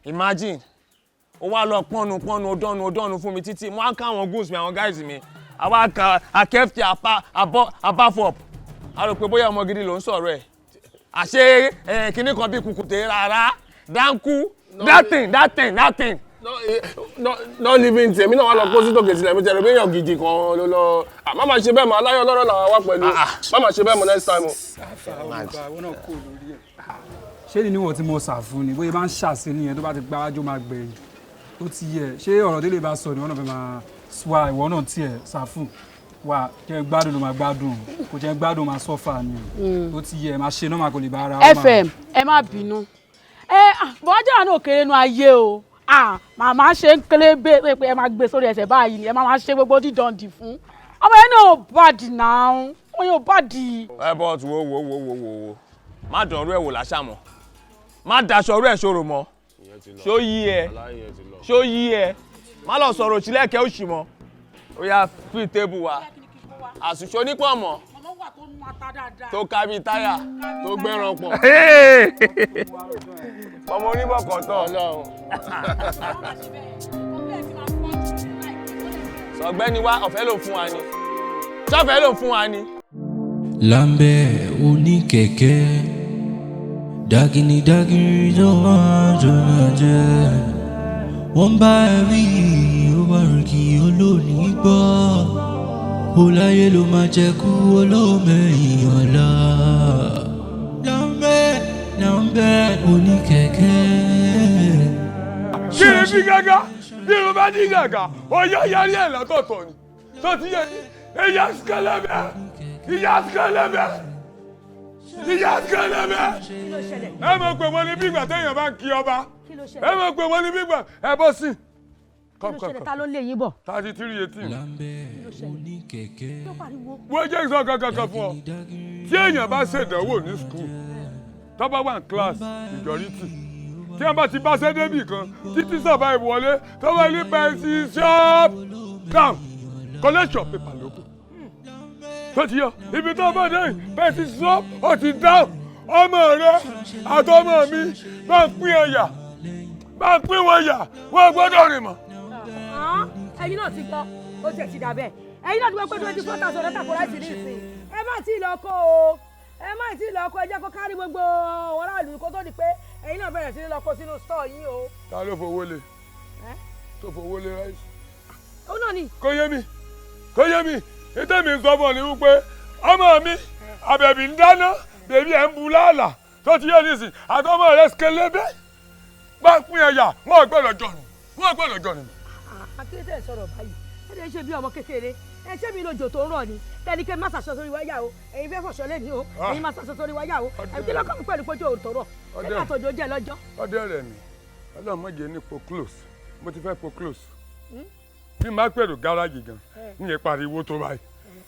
imagine ó wá lọ pọ́nnu ó dọ́nu fún mi títí mo á ká àwọn goons mi àwọn guys mi àwa akẹ́fì abáfọ̀p a rò pé bóyá ọmọ gidi ló ń sọ̀rọ̀ ẹ̀ àṣé kinní kan bí kùkùté rárá dáńkú that thing. No living tèmi náà wà lọ kó sí tòkè sílẹ̀ mi tẹ̀lé béèyàn gidi kan ló lọ. Má máa ṣe bẹ́ẹ̀ mọ́ aláyọ̀ lọ́rọ̀ làwọn wá pẹ̀lú. Má máa ṣe bẹ́ẹ̀ mọ́ next time o. ṣé ni níwọ̀n tí mo ṣàfún ni bóyá bá ń ṣàṣe nìyẹn tó bá ti gbáwájú máa gbẹ̀yìn ó ti yẹ ṣé ọ̀rọ̀ délé bá sọ ni wọ́n náà fẹ́ máa wá ìwọ náà tiẹ̀ ṣàfún wà jẹ́ gbádùn ló máa gbádùn kò jẹ́ gbádùn máa sọ́fà ni ó ti yẹ máa ṣe náà máa kò lè bá ara wa. FM ẹ má bínú bọ́jà náà kéré nu ayé o màmá ṣe ń Skelebe pé ẹ máa gbé sórí ẹsẹ̀ báyìí ni ẹ máa ṣe gbogbo dídọ̀ǹdì fún ọmọ yẹn náà ò bàdì náà ọmọ yẹn ò bàdì. ẹ bọ́ tu wo má dán ọ̀rọ̀ ẹ̀ wò láṣàmọ̀ má daṣọ ọ̀rọ̀ ẹ̀ ṣòro mọ́ ṣó yí ẹ má lọ sọ̀rọ̀ òṣìlẹ̀kẹ́ òṣì mọ́ ó yá free table wa àṣùṣe onípọ̀ mọ́ tó kábí táyà tó gbẹ́ràn pọ̀ ọmọ oníbọ̀kọ̀tọ̀ ọlọ́run sọ̀gbẹ́ni wá ọ̀fẹ́ ló fún wa ni ṣọ́fẹ́ ló fún wa ni. Lambe Onikeke dagini tó máa jọra jẹ wọ́n bá rí ó bá rìn kí olóòní gbọ́ ó láyé ló máa jẹ kú olómẹ̀yìn ọ̀la. Lambe Onikeke. kí ni bí gàgà bí mo bá ní gàgà ọyọ yarí ẹ̀ látọ̀tọ̀ ni tó ti yẹ ìyá Skelebe ẹ mọ̀ pé wọ́n ní bí ìgbà téèyàn bá ń kí ọba ẹ mọ̀ pé wọ́n ní bí ìgbà ẹ bọ́ sí. ta ló lé yín bọ̀. 3318. Lambe Onikeke. wọ́n jẹ́ ìsọ kankan fún ọ tí èèyàn bá ṣèdánwò ní skul tó bá wà ní class majority tí wọ́n bá ti bá ṣẹ́ débì kan títí sọ̀bá ìwọlé tó bá ní pẹ́ẹ́sì shop down collect your paper lóko tó ti yọ ibi tó bá dé pẹ́ẹ́sì shop ó ti down ọmọ rẹ àtọmọ mi bá ń pín ẹ̀yà bá ń pín wọn yà wọ́n gbọ́dọ̀ rìn mọ́. ẹ̀yin náà ti gbọ́ ó tiẹ̀ ti dà bẹ́ẹ̀ ẹ̀yin náà ti gbọ́ pé 24,000 lẹ́tà kò láti ní ìsìn ẹ má tí ì lọ kó o ẹ má tí ì lọ kó ẹ jẹ́ kó kárí gbogbo wọn láàlú kó tó di pé ẹ̀yin náà bẹ̀rẹ̀ sí ní lọ kó sínú stọọ yín o. ta ló fowó lé tó fowó lé ráìsì. ó náà ni. kò yé mi ètò mi sọ fún ọ ní wípé ọmọ mi Abebi ń dáná bèbí ẹ̀ ń bu láàlà tó ti yé nísìn àtọmọ rẹ Skelebe bá pín ẹ̀yà wọn gbọ́dọ̀ jọrùn. akéde sọ̀rọ̀ báyìí ẹ lè ṣe bí ọmọ kékeré ẹ ṣé mi lójó tó ń rọ̀ ni tẹ́ni kí n má ṣàṣọ sórí wáyà o ẹ̀yin fẹ́ fọ̀ṣọ́ lẹ́ni o ẹ̀yin má ṣàṣọ sórí wáyà o ẹ̀yin kí lọ́kàn mi pẹ̀lú pójú òtòrọ̀ ẹ̀yin àtòjò jẹ́ lọ́jọ́. ọdẹ rẹ mi ọlọmọdé ní po close mo ti fẹ́ po close bí n bá pẹ̀lú gáràjì gan n yẹ pariwo tó báyìí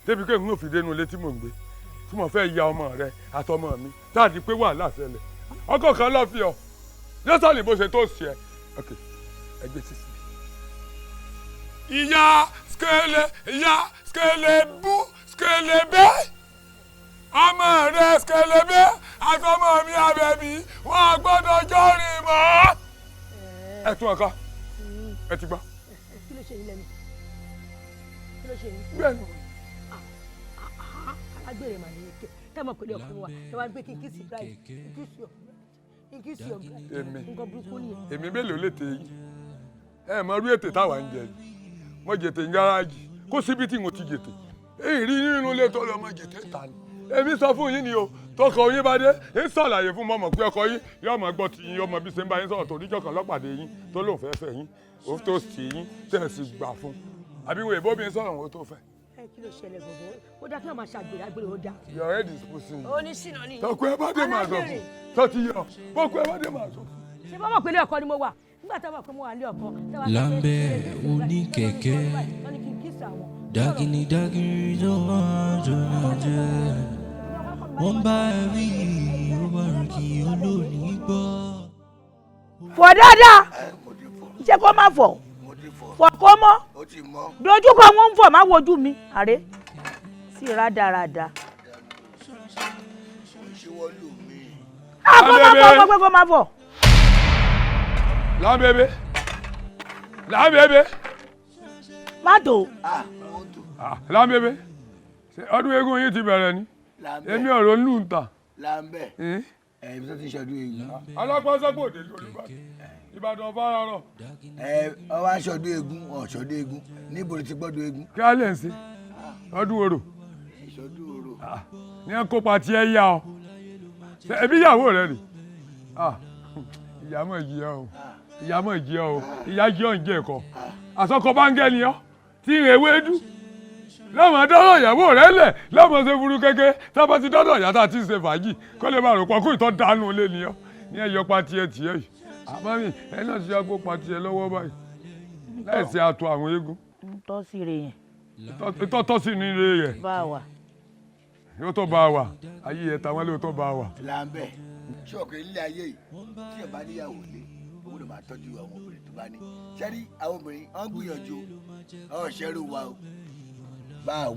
débi pé n ò fi dénú ilé tí mò ń gbé tí mo fẹ́ ya ọmọ rẹ àtọmọ mi táàdì pé wàhálà ṣẹlẹ̀ ọkọ̀ kan lọ́ọ́ fi ọ lọ́sàn-án ní bó ṣe tó ṣe ẹ ok ẹgbẹ́ sísè. ìyá Skelebe ọmọ rẹ Skelebe àtọmọ mi Abebi wọn gbọ́dọ̀ jọrìn mọ́. ẹ tún ọkọ ẹ ti gbọ́. kí ló ṣe yín lẹ́nu kí ló ṣe yín. bẹ́ẹ̀ni. alágbèrè màá ní ike tẹ́ mọ̀ pé ọkùnrin wa ẹ wá gbé kí n kí sí báyìí kí sí ọ̀gá nǹkan burúkú nìyẹn. èmi mélòó lè tẹ yín ẹ mọ orí ètè táwa ń jẹ mo jètè ń gáràjì kó síbi tí mo ti jètè èyí rí nínú ilé tó lọ mo jètè ń ta ni èmi sọ fún yín ni o tọkọ yín bá dé ń ṣàlàyé fún mọ̀mọ́ pé ọkọ yín yóò máa gbọ́ ti yín ọmọ bí ṣe ń bá yín sọ̀rọ̀ torí jọ̀kan lọ́pàdé yín tó lóun fẹ́ fẹ́ yín ó tó sì yín tẹ̀ sí gbà fún àbí wo èbó bí ń sọ̀rọ̀ wọn tó fẹ́. ẹ kí ló ṣẹlẹ̀ gbọ̀ngàn ó dá kí wọ́n máa ṣàgbèrè àgbèrè ó dá. your head is pushing. ó ní sínú ni. tọkọ ẹ bá dé máa sọ fún tọ́tí yọ bọ́kọ ẹ bá dé máa sọ fún. ṣé bá mọ̀ pé ilé ọkọ ni mo wà nígbà tá a mọ̀ pé mo wà ní ọkọ. Lambe Onikeke dagini dagiri tó máa jọra jẹ wọ́n bá rí ìwárìkì olóòní gbọ́. fọ̀ dáadáa ṣé kó má fọ̀ fọ̀ kó mọ́ dojúkọ wọn ń fọ̀ má wojú mi àrẹ sí rádaràda. àkọ́kọ́ kó má fọ̀. Lámbébé Lámbébé. má tó. Lámbébé ọdún eégún yìí ti bẹ̀rẹ̀ ni èmi ọ̀rọ̀ ń lù ń ta. Lambe ibi tó ti ṣọdún eégún. alápásápò dé Olúbàdàn Ìbàdàn fara rọ. ọwọ́ aṣọdún eégún ọ̀ṣọdún eégún níbo ti gbọ́dọ̀ eégún. kí á lè ṣe ọdún orò ní ẹ kópa tí ẹ yá ọ ẹbí ìyàwó rẹ rè ìyàmọ̀ ìjìyà o ìyàmọ̀ ìjìyà o ìyá jẹ́ ọ̀njẹ́ ẹ̀kọ́ àsọkọ báńgẹ́ ni ọ́ tí ìrèwé dú lọ́mọ dọ́dọ̀ ìyàwó rẹ lẹ̀ lọ́mọ ṣe burú kéke tábà ti dọ́dọ̀ ìyá tá a ti ṣe fàájì kó lè máa rò pọ̀ kó ìtọ́ dánú lé ni ọ́ ní ẹ̀yọ́ patiẹ̀ tiẹ̀ yìí àmọ́ mi ẹ̀ náà ti yàgò patiẹ̀ lọ́wọ́ báyìí láìsí àtọ̀ àwọn eégún. tọ́ sí re yẹn. tọ́ sí ní ire yẹn. bá a wà. yóò tó bá a wà ayé yẹn táwọn lè tó bá a wà. Lambe ṣé ọkùnrin ilé ayé yìí tí ẹ bá níyàwó lé owó ló máa tọ́jú àwọn obìnrin tó bá ní ṣẹ́rí àwọn obìnrin wọ́n gbìyànjú ọ̀ ṣẹ́rù wa o bá a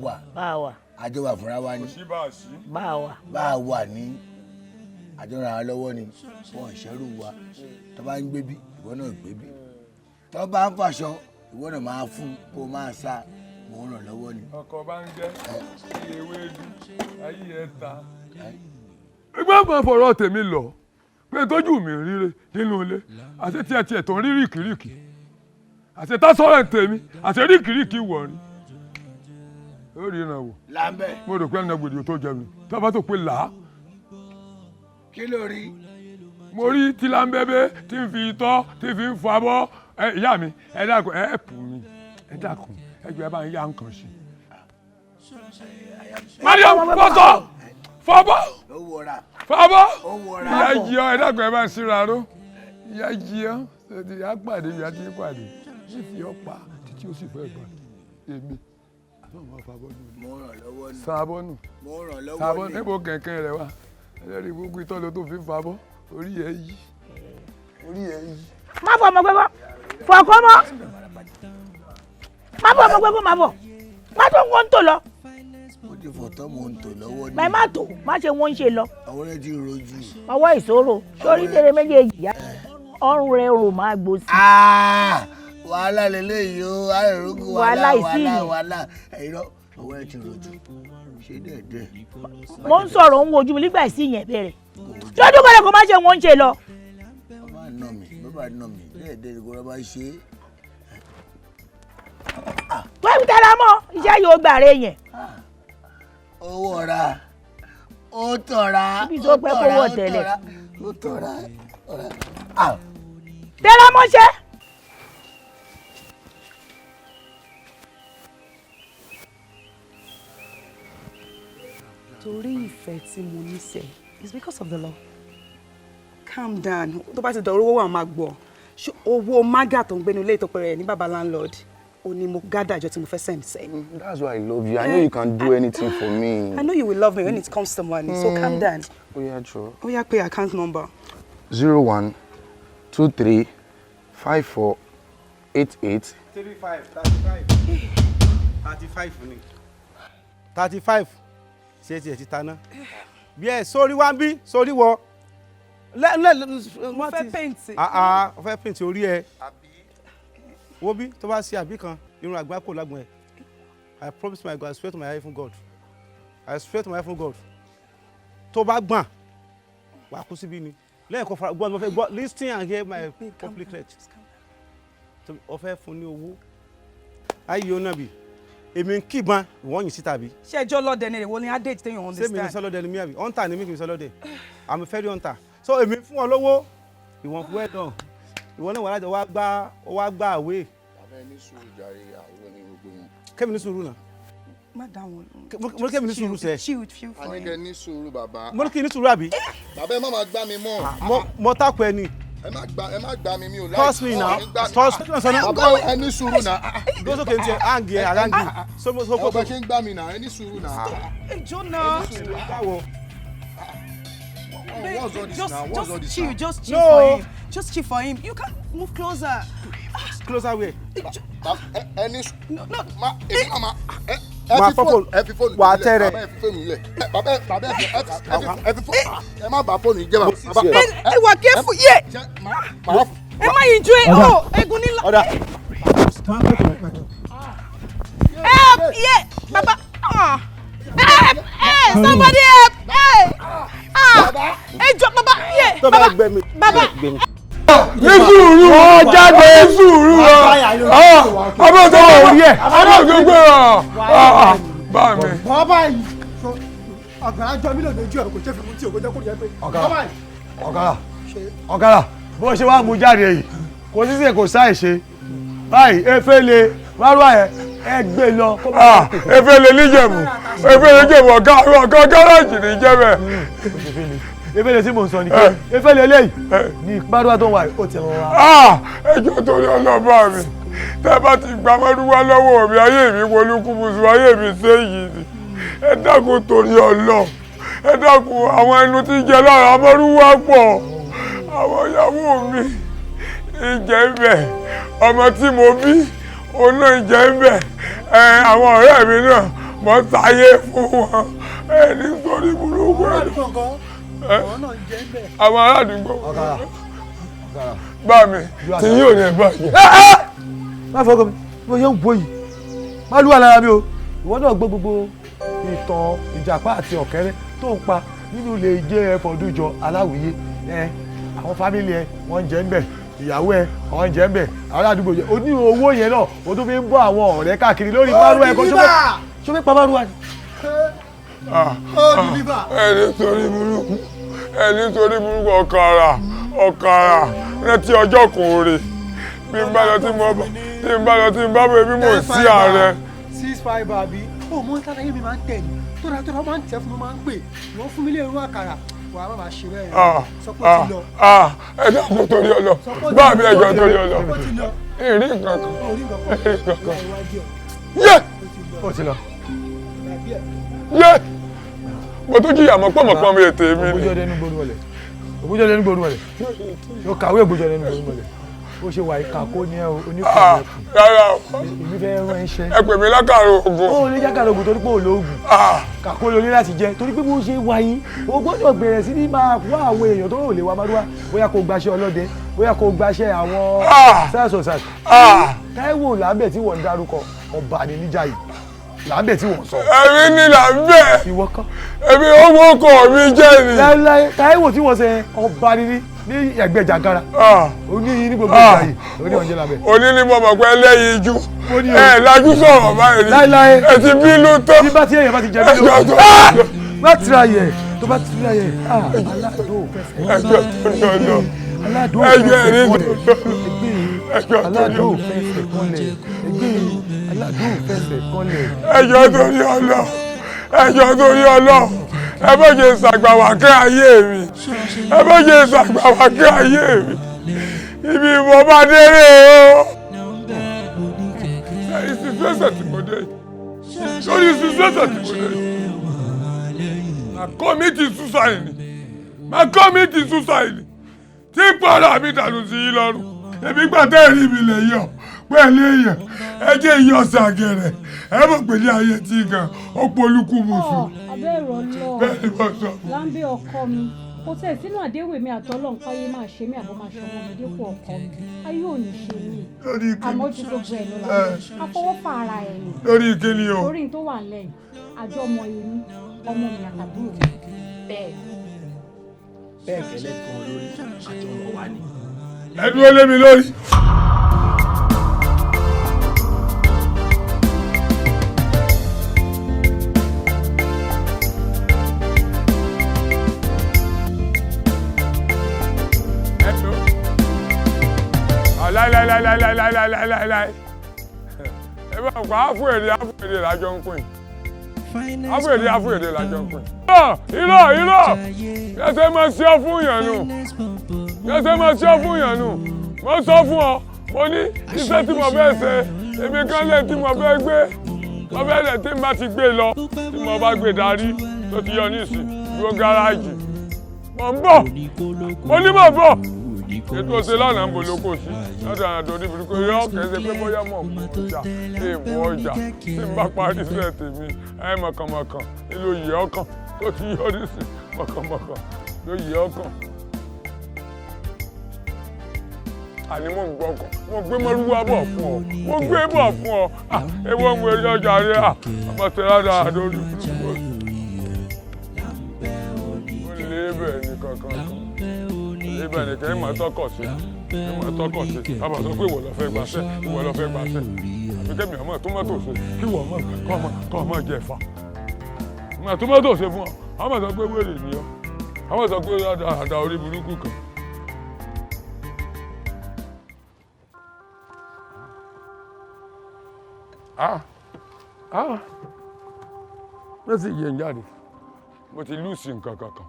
wà àjọ wà fúnra wa ni bá a wà ní àjọ ra wa lọ́wọ́ ni wọ́n ṣẹ́rù wa tó bá ń gbé bí ìwọ náà gbé bí tó bá ń fàṣọ ìwọ náà máa fún kó máa sá mò ń ràn lọ́wọ́ ni. ọkọ bá ń jẹ ewédú ayé ẹ ta. ẹgbẹ́ máa fọ̀rọ̀ tèmi lọ pé tójú mi ríre nínú ilé àti tiẹ̀ tó ń rí ríkìríkì àti tásọ̀rọ̀ tèmi àti ríkìríkì wọ̀ rí. ó rí iná wò. Lambe. mo rò pé ẹnìyàn gbòdì tó jẹ mi tó bá tó pé là á. kí ló rí. mo rí tí Lambébé tí ń fi itọ́ tí fi ń fọ abọ́ ìyá mi ẹ dákun ẹ pù mí ẹ dákun ẹ jọ ẹ bá ń yá nǹkan sí. Mariam fọ́tọ̀ fọ́bọ́ fọ́bọ́ ìyá jí ọ ẹ dákun ẹ bá ń síra ró ìyá jí ọ ṣètì ìyá pàdé ìyá tí ń pàdé ní fi ọ pa títí ó sì fẹ́ gbà èmi àbọ̀ máa fa abọ́ nù. mo ràn lọ́wọ́ ni. sábọ́ nù. mo ràn lọ́wọ́ ni. sábọ́ níbo kẹ̀kẹ́ rẹ wá ẹlẹ́rìí gbogbo ìtọ́lẹ̀ tó fi ń fa abọ́ orí ẹ yí orí ẹ yí. má fọ ọmọ gbẹgbọ fọ ọkọ mọ má fọ ọmọ gbẹgbọ má bọ má tó ń wọ́n tó lọ. mo ti fọ̀tọ́ mo ń tò lọ́wọ́ ni. bẹ́ẹ̀ má tó má ṣe wọ́n ń ṣe lọ. àwọn rẹ ti rojú. ọwọ́ ìṣòro sórí tèrè méjèèjì yá ọrùn rẹ rò máa gbó sí. wàhálà lélẹ́yìí o àìrógùn wàhálà ẹ̀rọ ọwọ́ ẹ ti rojú ṣe dẹ́ẹ̀dẹ́. mo ń sọ̀rọ̀ ń wojú mi nígbà ìsí yẹn bẹ̀rẹ̀ lọ́dún kọ́lẹ̀ kó má ṣe wọ́n ń ṣe lọ. bàbá nà mí dẹ́ẹ̀dẹ́ ni kò rọ́ bá ṣe é. tó ń tẹ́ra mọ́ iṣẹ́ yóò gbàre yẹn. owó ọ̀ra ó tọ̀ra ibi tó pẹ́ kówó tẹ́lẹ̀. ó tọ̀ra ọ̀ra. tẹ́ra mọ́ṣẹ́. torí ìfẹ́ tí mo ní sẹ́ it's because of the law. calm down tó bá ti dọ̀rọ̀ owó wà máa gbọ́ owó maga tó ń gbénu ilé ìtọ́pẹ́ rẹ̀ ní baba landlord ó ní mo gádà àjọ tí mo fẹ́ send sẹ́yìn. That's why I love you. I know you can do anything for me. I know you will love me when it comes to money so calm down. Oh yeah, true. Oh yeah, pay account number. 01 23 54 88 35 ni 35 ṣé tiẹ̀ ti taná bí ẹ sórí wá ń bí sórí wọ mo fẹ́ paint. ó fẹ́ paint orí ẹ wo bí tó bá ṣe àbí kan irun àgbá kò lágbọ̀n ẹ I promise my God I swear to my heaven God I swear to my heaven God tó bá gbọ̀n wà kú síbí ni lẹ́yìn kan fara gbọ́n mo fẹ́ gbọ́ listen and hear my public lecture ó fẹ́ fún ní owó ayé o náà bì èmi ń kíban ìwọ́n yìí síta bí. ṣé ẹjọ́ lọ́dẹ ni èwo ni á déètì téèyàn understand. ṣé mi ní sọ́lọ́dẹ ni mí àbí hunter ni mí kì í sọ́lọ́dẹ I'm a fairy hunter so èmi fún ọ lówó ìwọ̀n fún ẹ̀ náà ìwọ náà wà láti wá gbá àwé. bàbá ẹni sùúrù jàre àwọn ní gbogbo yín. kẹ́mi ní sùúrù náà. má dá wọn. mo ní kẹ́mi ní sùúrù sẹ́. àníkẹ́ ní sùúrù bàbá. mo ní kí ní sùúrù àbí. bàbá ẹ má máa gbá mi mọ́. mo takò ẹ ni. ẹ má gbá mi mi ò láì. trust me now trust me. bàbá ẹ ní sùúrù náà. gbọ́sọ̀kè ń tiẹ̀ áǹgì ẹ̀ àráǹgì. ọba ṣe ń gbá mi náà ẹ ní sùúrù náà. ẹjọ́ náà. Just chill for him. Just chill for him. You can move closer. Closer where? Any no. Ma phone. Wa tere. Bàbá ẹ fi phone. Ẹ má bà phone jẹ́ bàbá. Ẹ wà careful. Yeah. Ẹ má yìí ju ẹ. Oh, egun ni. Oda. Help. Yeah. Baba. Hey, somebody help. Hey. Ẹ jọ̀ọ́ baba. Yeah. Baba gbé mi. Baba. ní sùúrù jáde ní sùúrù ọmọ tó wà orí ẹ ọmọ tó gbé bá mi. bàbá yìí ọ̀gá jọ mí lòdì ojú ẹ̀ kò jẹ́ fi mú tí o kò jẹ́ kó jẹ́ pé. ọ̀gá bó ṣe wá mú jáde yìí kò sí ṣe kò sáì ṣe báyìí efele wárúwá ẹ gbé lọ. efele níjẹ̀bù ọ̀gá gáràjì níjẹ̀bẹ̀. efele tí mò ń sọ ni pé efele eléyìí ní gbádùá tó ń wà ó ti rán wa. ẹjọ́ torí ọlọ́ba mi tẹ́ bá ti gba mọ́dúnwá lọ́wọ́ mi ayé mi wolúkúmuṣu ayé mi séyìí ni ẹ dákun torí ọlọ́ ẹ dákun àwọn ẹnu tí ń jẹ lára mọ́dúnwá pọ̀ àwọn ìyàwó mi ìjẹ́ ń bẹ̀ ọmọ tí mo bí òun náà ìjẹ́ ń bẹ̀ àwọn ọ̀rẹ́ mi náà mọ̀ sáyé fún wọn nítorí burúkú àwọn aládùúgbò bá mi tí yóò ní ẹ̀bá yìí. má fọkàn mi mo yẹ ń bo yìí má lù wà lára mi o ìwọ náà gbọ́ gbogbo ìtàn ìjàpá àti ọ̀kẹ́rẹ́ tó ń pa nínú ilé ìjẹ́ ẹ̀fọ́dújọ aláwìyé àwọn fámìlì ẹ wọ́n ń jẹ ń bẹ̀ ìyàwó ẹ wọ́n ń jẹ ń bẹ̀ àwọn aládùúgbò jẹ o ní owó yẹn náà o tún fi ń bọ́ àwọn ọ̀rẹ́ káàkiri lórí márùn ẹ̀ kó ṣó fẹ́ pa márùn wa ni. ẹni torí burúkú ọ̀kàrà rántí ọjọ́ kan rè bí n bá lọ tí n bá bẹ bí mo sí ààrẹ. 6-5 àbí ó mọ tálá yé mi máa ń tẹ̀ ní tóra máa ń tẹ̀ fún mi máa ń pè wọ́n fún mi lè rún àkàrà wà á máa ṣe bẹ́ẹ̀ sọ pé ó ti lọ. ẹ dákun torí ọlọ bá mi ẹjọ torí ọlọ ìrìn kankan yé ó ti lọ. yé mo tún jìyà mọ́pọ́mọ́pọ́ mi ètè mi ni. ògbójọ́ lẹ́nu gbòòrò wọlé yóò kàwé ògbójọ́ lẹ́nu gbòòrò wọlé ó ṣe wà ìkàkó ní oníkùnrin rárá o èmi fẹ́ rán iṣẹ́. ẹ pè mí lákàrà oògùn. ó lè jákàrà oògùn torí pé ò lóògùn kàkó ló ní láti jẹ torí pé bó ṣe wà yín o gbọ́dọ̀ bẹ̀rẹ̀ sí ní máa wá àwọn èèyàn tó rò lè wá márùwá bóyá kó gbaṣẹ́ ọlọ́dẹ bóyá kó gbaṣẹ́ àwọn sars. Táíwò Lambe tí wọ́n ń dárúkọ ọba ní Níjàyè Lambe tí wọ́n sọ. èmi ni Lambe. ìwọ kọ́. èmi owó ọkọ mi jẹ́ ni. láíláí Táíwò tí wọ́n ṣe ọba ní ẹgbẹ́ jàǹkàrà. oní ní gbogbo ìgbà yìí oní ọ̀njẹ́ Lambe. oní ní bọ́mọ̀ pé lẹ́yìn ijú. lajú sọ̀rọ̀ báyìí ni. láíláí ẹ ti bínú tó. bí bá ti èèyàn bá ti jẹ bínú. má tira yẹ tó bá tira yẹ aládùn fẹsẹ̀. ẹjọ́ tó ní ọ̀nà. aládùn fẹsẹ̀ aládùn fẹsẹ̀ kọ́lẹ̀ aládùn fẹsẹ̀ kọ́lẹ̀. ẹjọ́ torí ọlọ ẹjọ́ torí ọlọ ẹ bá jẹ ìsàgbàwákẹ́ ayé mi ẹ bá jẹ ìsàgbàwákẹ́ ayé mi ibi ìbọn bá déré o. ìsísẹ́sẹ̀ tí mo dé lórí ìsísẹ́sẹ̀ tí mo dé máa commit suicide tí para mi dànù sí yín lọ́rùn èmi gbàtẹ́ ìrì mi lè yọ pẹ̀lú èèyàn ẹ jẹ́ ìyọ̀sẹ̀ àgẹ̀rẹ̀ ẹ mọ̀ pé ní ayé tí gan ó polúkú musu. abẹ́ ìrọ̀lọ́ bẹ́ẹ̀ ni mo sọ. Lambe ọkọ mi kò tẹ̀ sínú àdéhùn èmi àtọ́lọ́ nǹkan ayé máa ṣe mí àbọ̀ máa ṣọmọ mi dípò ọkọ mi ayé ò ní ṣe mí àmọ́ ju gbogbo ẹ̀ lọ Lambe afọwọ́fà ara ẹ̀ ni. lórí ìkíni o. lórí tó wà lẹ́yìn àjọ ọmọ èmi ọmọ mi àtàbúrò mi bẹ́ẹ̀ kẹ́lẹ́ kan lórí àjọ ọmọ wa ni. ẹ dúró lé mi lórí. láíláíláíláíláíláíláíláíláí ẹ bá pa àfúèdè lájọ ń pín àfúèdè lájọ ń pín. irọ́ yẹsẹ̀ máa ṣe ọ́ fún yàn nù mo sọ fún ọ mo ní iṣẹ́ tí mo fẹ́ ṣe èmi kan lè tí mo fẹ́ gbé mo fẹ́ lè tí n bá ti gbé lọ tí mo bá gbé darí tó ti yọ nísìn dúró gáràjì mo ń bọ̀ mo ní mo bọ̀ ètò ṣe lánàá ń bolo kò sí lọ́dọ̀ àdó níbi kò yọ kẹsẹ̀ pé bóyá mọ̀ ọjà èèmọ̀ ọjà tí n bá parí sílẹ̀ tèmi ẹ̀ mọ̀kànmọ̀kàn nílò yìí ọkàn tó ti yọ nísìn mọ̀kànmọ̀kàn ló yìí ọkàn. àní mo ń gbọ́kàn mo gbé mọ́rúwá bọ̀ fún ọ mo gbé bọ̀ fún ọ ewu ọmọ eré ọjà rẹ ọmọ tẹ̀lé àdó níbi kò sí. ó lé bẹ́ẹ̀ ní kankan ibẹ̀ nìkan ìmọ̀ tọkọ̀ sí bàbá sọ pé ìwọ lọ fẹ́ gbàṣẹ́ àfi kẹ́mi ọmọ tómátò ṣe kí wọ́n mọ̀ kọ́ ọmọ jẹ ẹ̀fà ọmọ tómátò ṣe fún ọ ọmọ sọ pé wèrè ni ọ ọmọ sọ pé àdá orí burúkú kan. ló sì yẹ ń jáde mo ti lùsì nǹkan kankan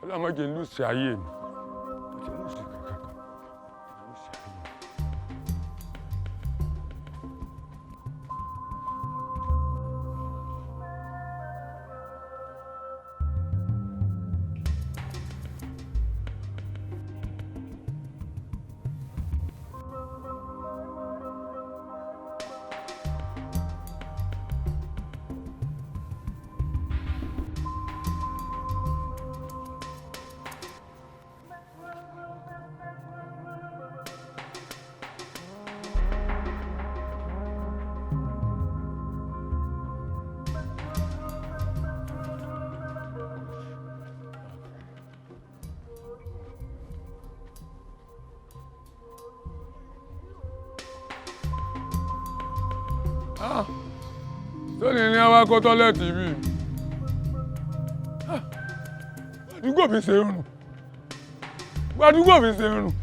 ọlọ́mọdé ń lùsì ayé mi. Sọ́ni ní àwa kọ́ tọ́lẹ̀tì bí. Àdúgbò mi ṣe rùn. Àdúgbò mi ṣe rùn.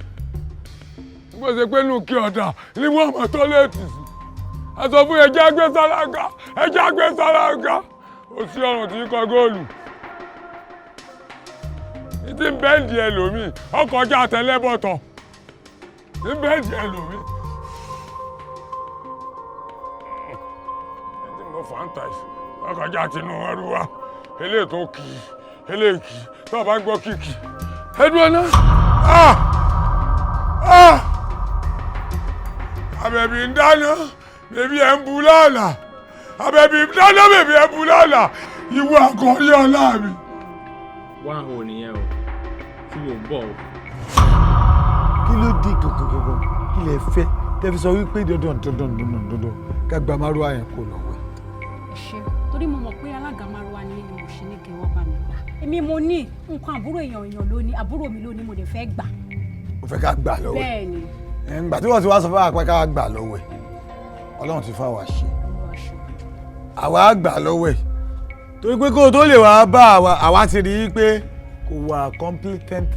Bó ṣe pé nù kí ọ̀dà ní wọ́n mọ̀ tọ́lẹ̀tì sí. A sọ fún ẹjẹ́ àgbẹ̀ sálágà. Ó sí ọ̀run tí kọ góòlù. Ní tí ń bẹ́ẹ̀dì ẹlòmíì, ọkọ̀ ọjà tẹ́lẹ̀bọ̀tọ̀. Ní bẹ́ẹ̀dì ẹlòmíì. Fantasy ọkọjá tinú ẹrú wa eléyìí tó kì í eléyìí kì í tó o bá ń gbọ́ kìkì ẹdùn ọ̀nà Àbẹ̀bí ń dáná bèbí ẹ̀ ń bu lọ́ọ̀là Àbẹ̀bí ń dáná bèbí ẹ̀ ń bu lọ́ọ̀là ìwọ àkọ́rí ọ̀la mi. wá ò nìyẹn o tí mo bọ̀ o. kí ló dé gangan kí lè fẹ́ tẹ́ fi sọ wípé dandan ká gba márùwá yẹn kó lọ wẹ̀. ṣe torí mo mọ̀ pé alága márùwá ni mo ṣe ní kí wọ́n bá mi gbà èmi mo ní nǹkan àbúrò èèyàn ló ní àbúrò mi ló ní mo lè fẹ́ gbà. mo fẹ́ ká gbà lọ́wọ́ ẹ̀. bẹ́ẹ̀ ni. ǹgbà tí wọ́n ti wá sọ fún wa pé ká gbà lọ́wọ́ ẹ̀ ọlọ́run ti fà wá ṣe àwa á gbà lọ́wọ́ ẹ̀ torí pé kó o tó lè wá bá àwa ti rí i pé kò wà competent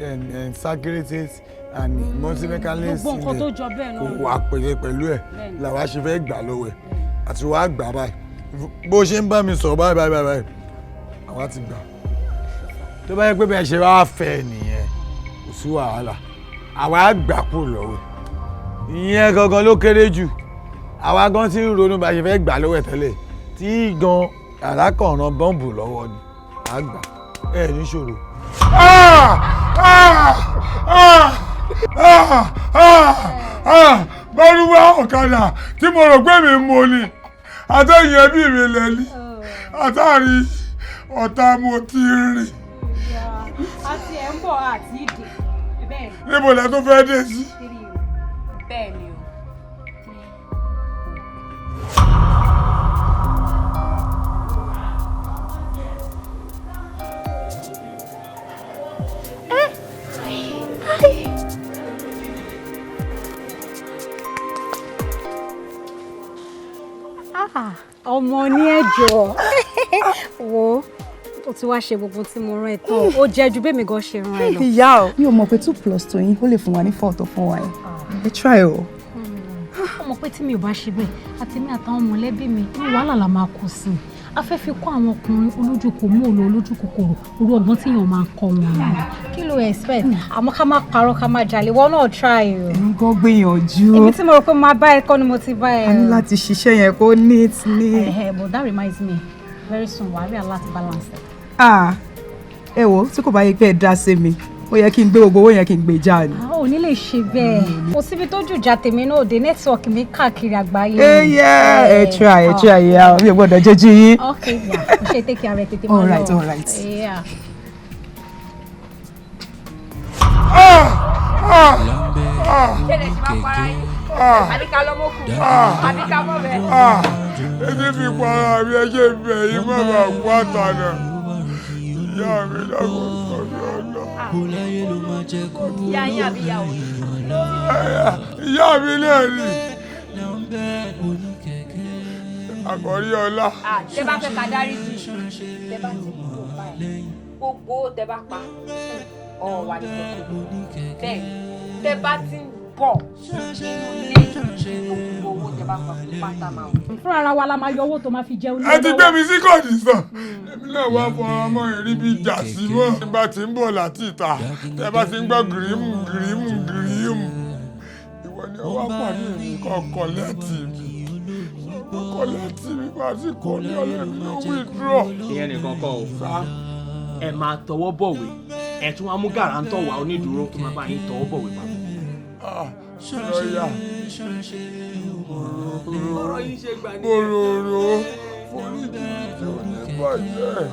and securities and multi-mechanism gbogbo nǹkan tó jọ bẹ́ẹ̀ náà kò wà pẹ̀lú ẹ̀ làwa ṣe fẹ́ gbà lọ́wọ́ ẹ̀ àti wàá gbà báyìí bó ṣe ń bá mi sọ̀rọ̀ báyìí àwa ti gbà tó bá yẹ pé bẹ́ẹ̀ ṣe wá fẹ́ nìyẹn kò sí wàhálà àwa á gbà kú lọ́wọ́ ìyẹn gangan ló kéré jù àwa gan ti ń ronú bá ṣe fẹ́ gbà lọ́wọ́ ẹ̀ tẹ́lẹ̀ tí gan àlákọ̀ọ̀ràn bọ́ǹbù lọ́wọ́ ni à á gbà ẹ̀ níṣòro. Márúwá ọ̀kadà tí mo rò pé mi mọ ni àtẹ̀yìn ẹbí mi lẹ́ni àtàrí ọ̀tá mo ti rìn. àti ẹ̀ ń bọ̀ àti ìdè bẹ́ẹ̀ ni. níbo la tó fẹ́ dé sí. bẹ́ẹ̀ ni o. ọmọ ní ẹjọ́ wo o ti wá ṣe gbogbo tí mo rán ẹ tán ó jẹ́ ju bẹ́ẹ̀ mi gan ṣe rán ẹ lọ. ìyá o mi ò mọ̀ pé 2 plus 2 yín ó lè fún wa ní 4 tó fún wa yìí. ẹ try o. ọmọ pé tí mi ò bá ṣe bẹ́ẹ̀ àti mi àtàwọn mọ̀lẹ́bí mi ní wàhálà la máa kó sí i a fẹ́ fi kọ́ àwọn ọkùnrin olójú kò mú òòlù olójú kòkòrò orú ọgbọ́n tí èèyàn máa ń kọ́ wọn ni. kí ló expect àmọ́ ká má parọ́ ká má jalè wọ́n náà try o. èmi gan gbìyànjú. èmi tí mo rò pé máa bá ẹ kọ́ ni mo ti bá ẹ. a ní láti ṣiṣẹ́ yẹn kó neat ni. but that reminds me very soon wàá rí aláti balance ẹ. ẹ wo tí kò bá yẹ pé ẹ dá sí mi ó yẹ kí n gbé gbogbo owó yẹn kí n gbé já ni. ò ní lè ṣe bẹ́ẹ̀ kò síbi tó jù já tèmi náà dé nẹ́tíwọ̀kì mi káàkiri àgbáyé. ẹ try ya mi ò gbọ́dọ̀ jẹ́jú yín. ok ya mo ṣe take care rẹ tètè mọ́ lọ. all right. Yeah. ṣẹlẹ̀ ṣe máa para yín àbíká lọ́mọ́kù àbíká mọ́ bẹ́ẹ̀. ẹni fi para mi ẹ ṣe bẹ̀ yín má bàa kú àtànà ìyá mi lọ́kùn sọ́dọ̀ ọ̀nà. ìyá yín àbí ìyá òun. ìyá mi náà ni àkọ́rí ọlá. tẹ bá fẹ́ ká dáríjì tẹ bá ti kú báyìí gbogbo tẹ bá pa wà ní kẹ̀kẹ́ bẹ́ẹ̀ tẹ bá ti ń bọ̀ nínú ilé gbogbo owó tẹ bá pa pátá máa wọ. fúnra ara wa la máa yọ owó tó máa fi jẹun. ẹ ti gbé mi sí kọ́ọ̀dì sàn èmi náà wá fọ ọmọ ìrí bíi jà sí mọ́. tí bá ti ń bọ̀ láti ìta tẹ bá ti ń gbọ́ gírímù gírímù gírímù ìwọ ni ọwọ́ pàdé mi kọ̀ọ̀kan lẹ́tì mi kọ́lẹ́tì mi bá ti kọ́ ní ọlẹ́mi ló withdraw. ìyẹn nìkan kọ́ ò ẹ máa tọwọ́ bọ̀wé ẹ tún wá mú gàrántọ̀ wá onídùúró tó máa bá yín tọwọ́ bọ̀wé papọ̀. ṣọyà bòròrò foríjì tí ò ní bàjẹ́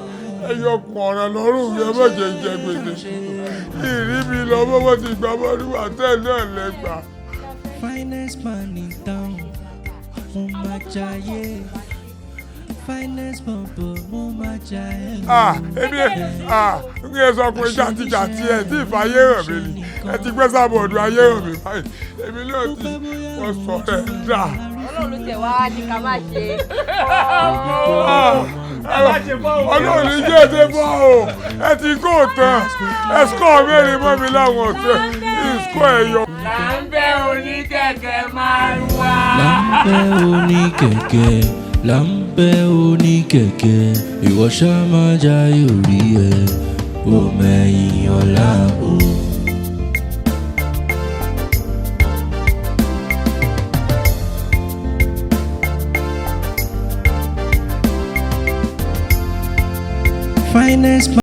ẹyọ kọ̀ọ̀ràn lọ́rùn mi ẹ má jẹ́ jẹ gbèsè ìrí mi lọ bọ́bọ́ ti gbà bọ́dún àtẹ́lẹ̀ lẹ́gbàá. Finest man in town, mo máa jayé. Finest bumper, mo máa jayé. Ebi n yẹ sọ pé jàtijàti ẹ tí ìfàyè rẹ̀ mi ni ẹ ti gbé sábọ̀dù ayé rẹ̀ mi báyìí èmi náà ti wọ́n sọ ẹ̀ dà. Ọlọ́run tẹ̀ wá ní ká má ṣe. Ọlọ́run ní jẹ́ ẹ̀ṣẹ̀ fún ọ ẹ ti kó tán ẹ sọ mẹ́rin mọ́ mi láwọn ọ̀sẹ̀ ìsọ ẹ̀yọ. Lambe oníkẹ̀kẹ́ máa ń wá. Lambe oníkẹ̀kẹ́, Lambe oníkẹ̀kẹ́, ìwọ ṣá máa jayé orí ẹ, ó mẹ́yìn ọ̀la o. Finest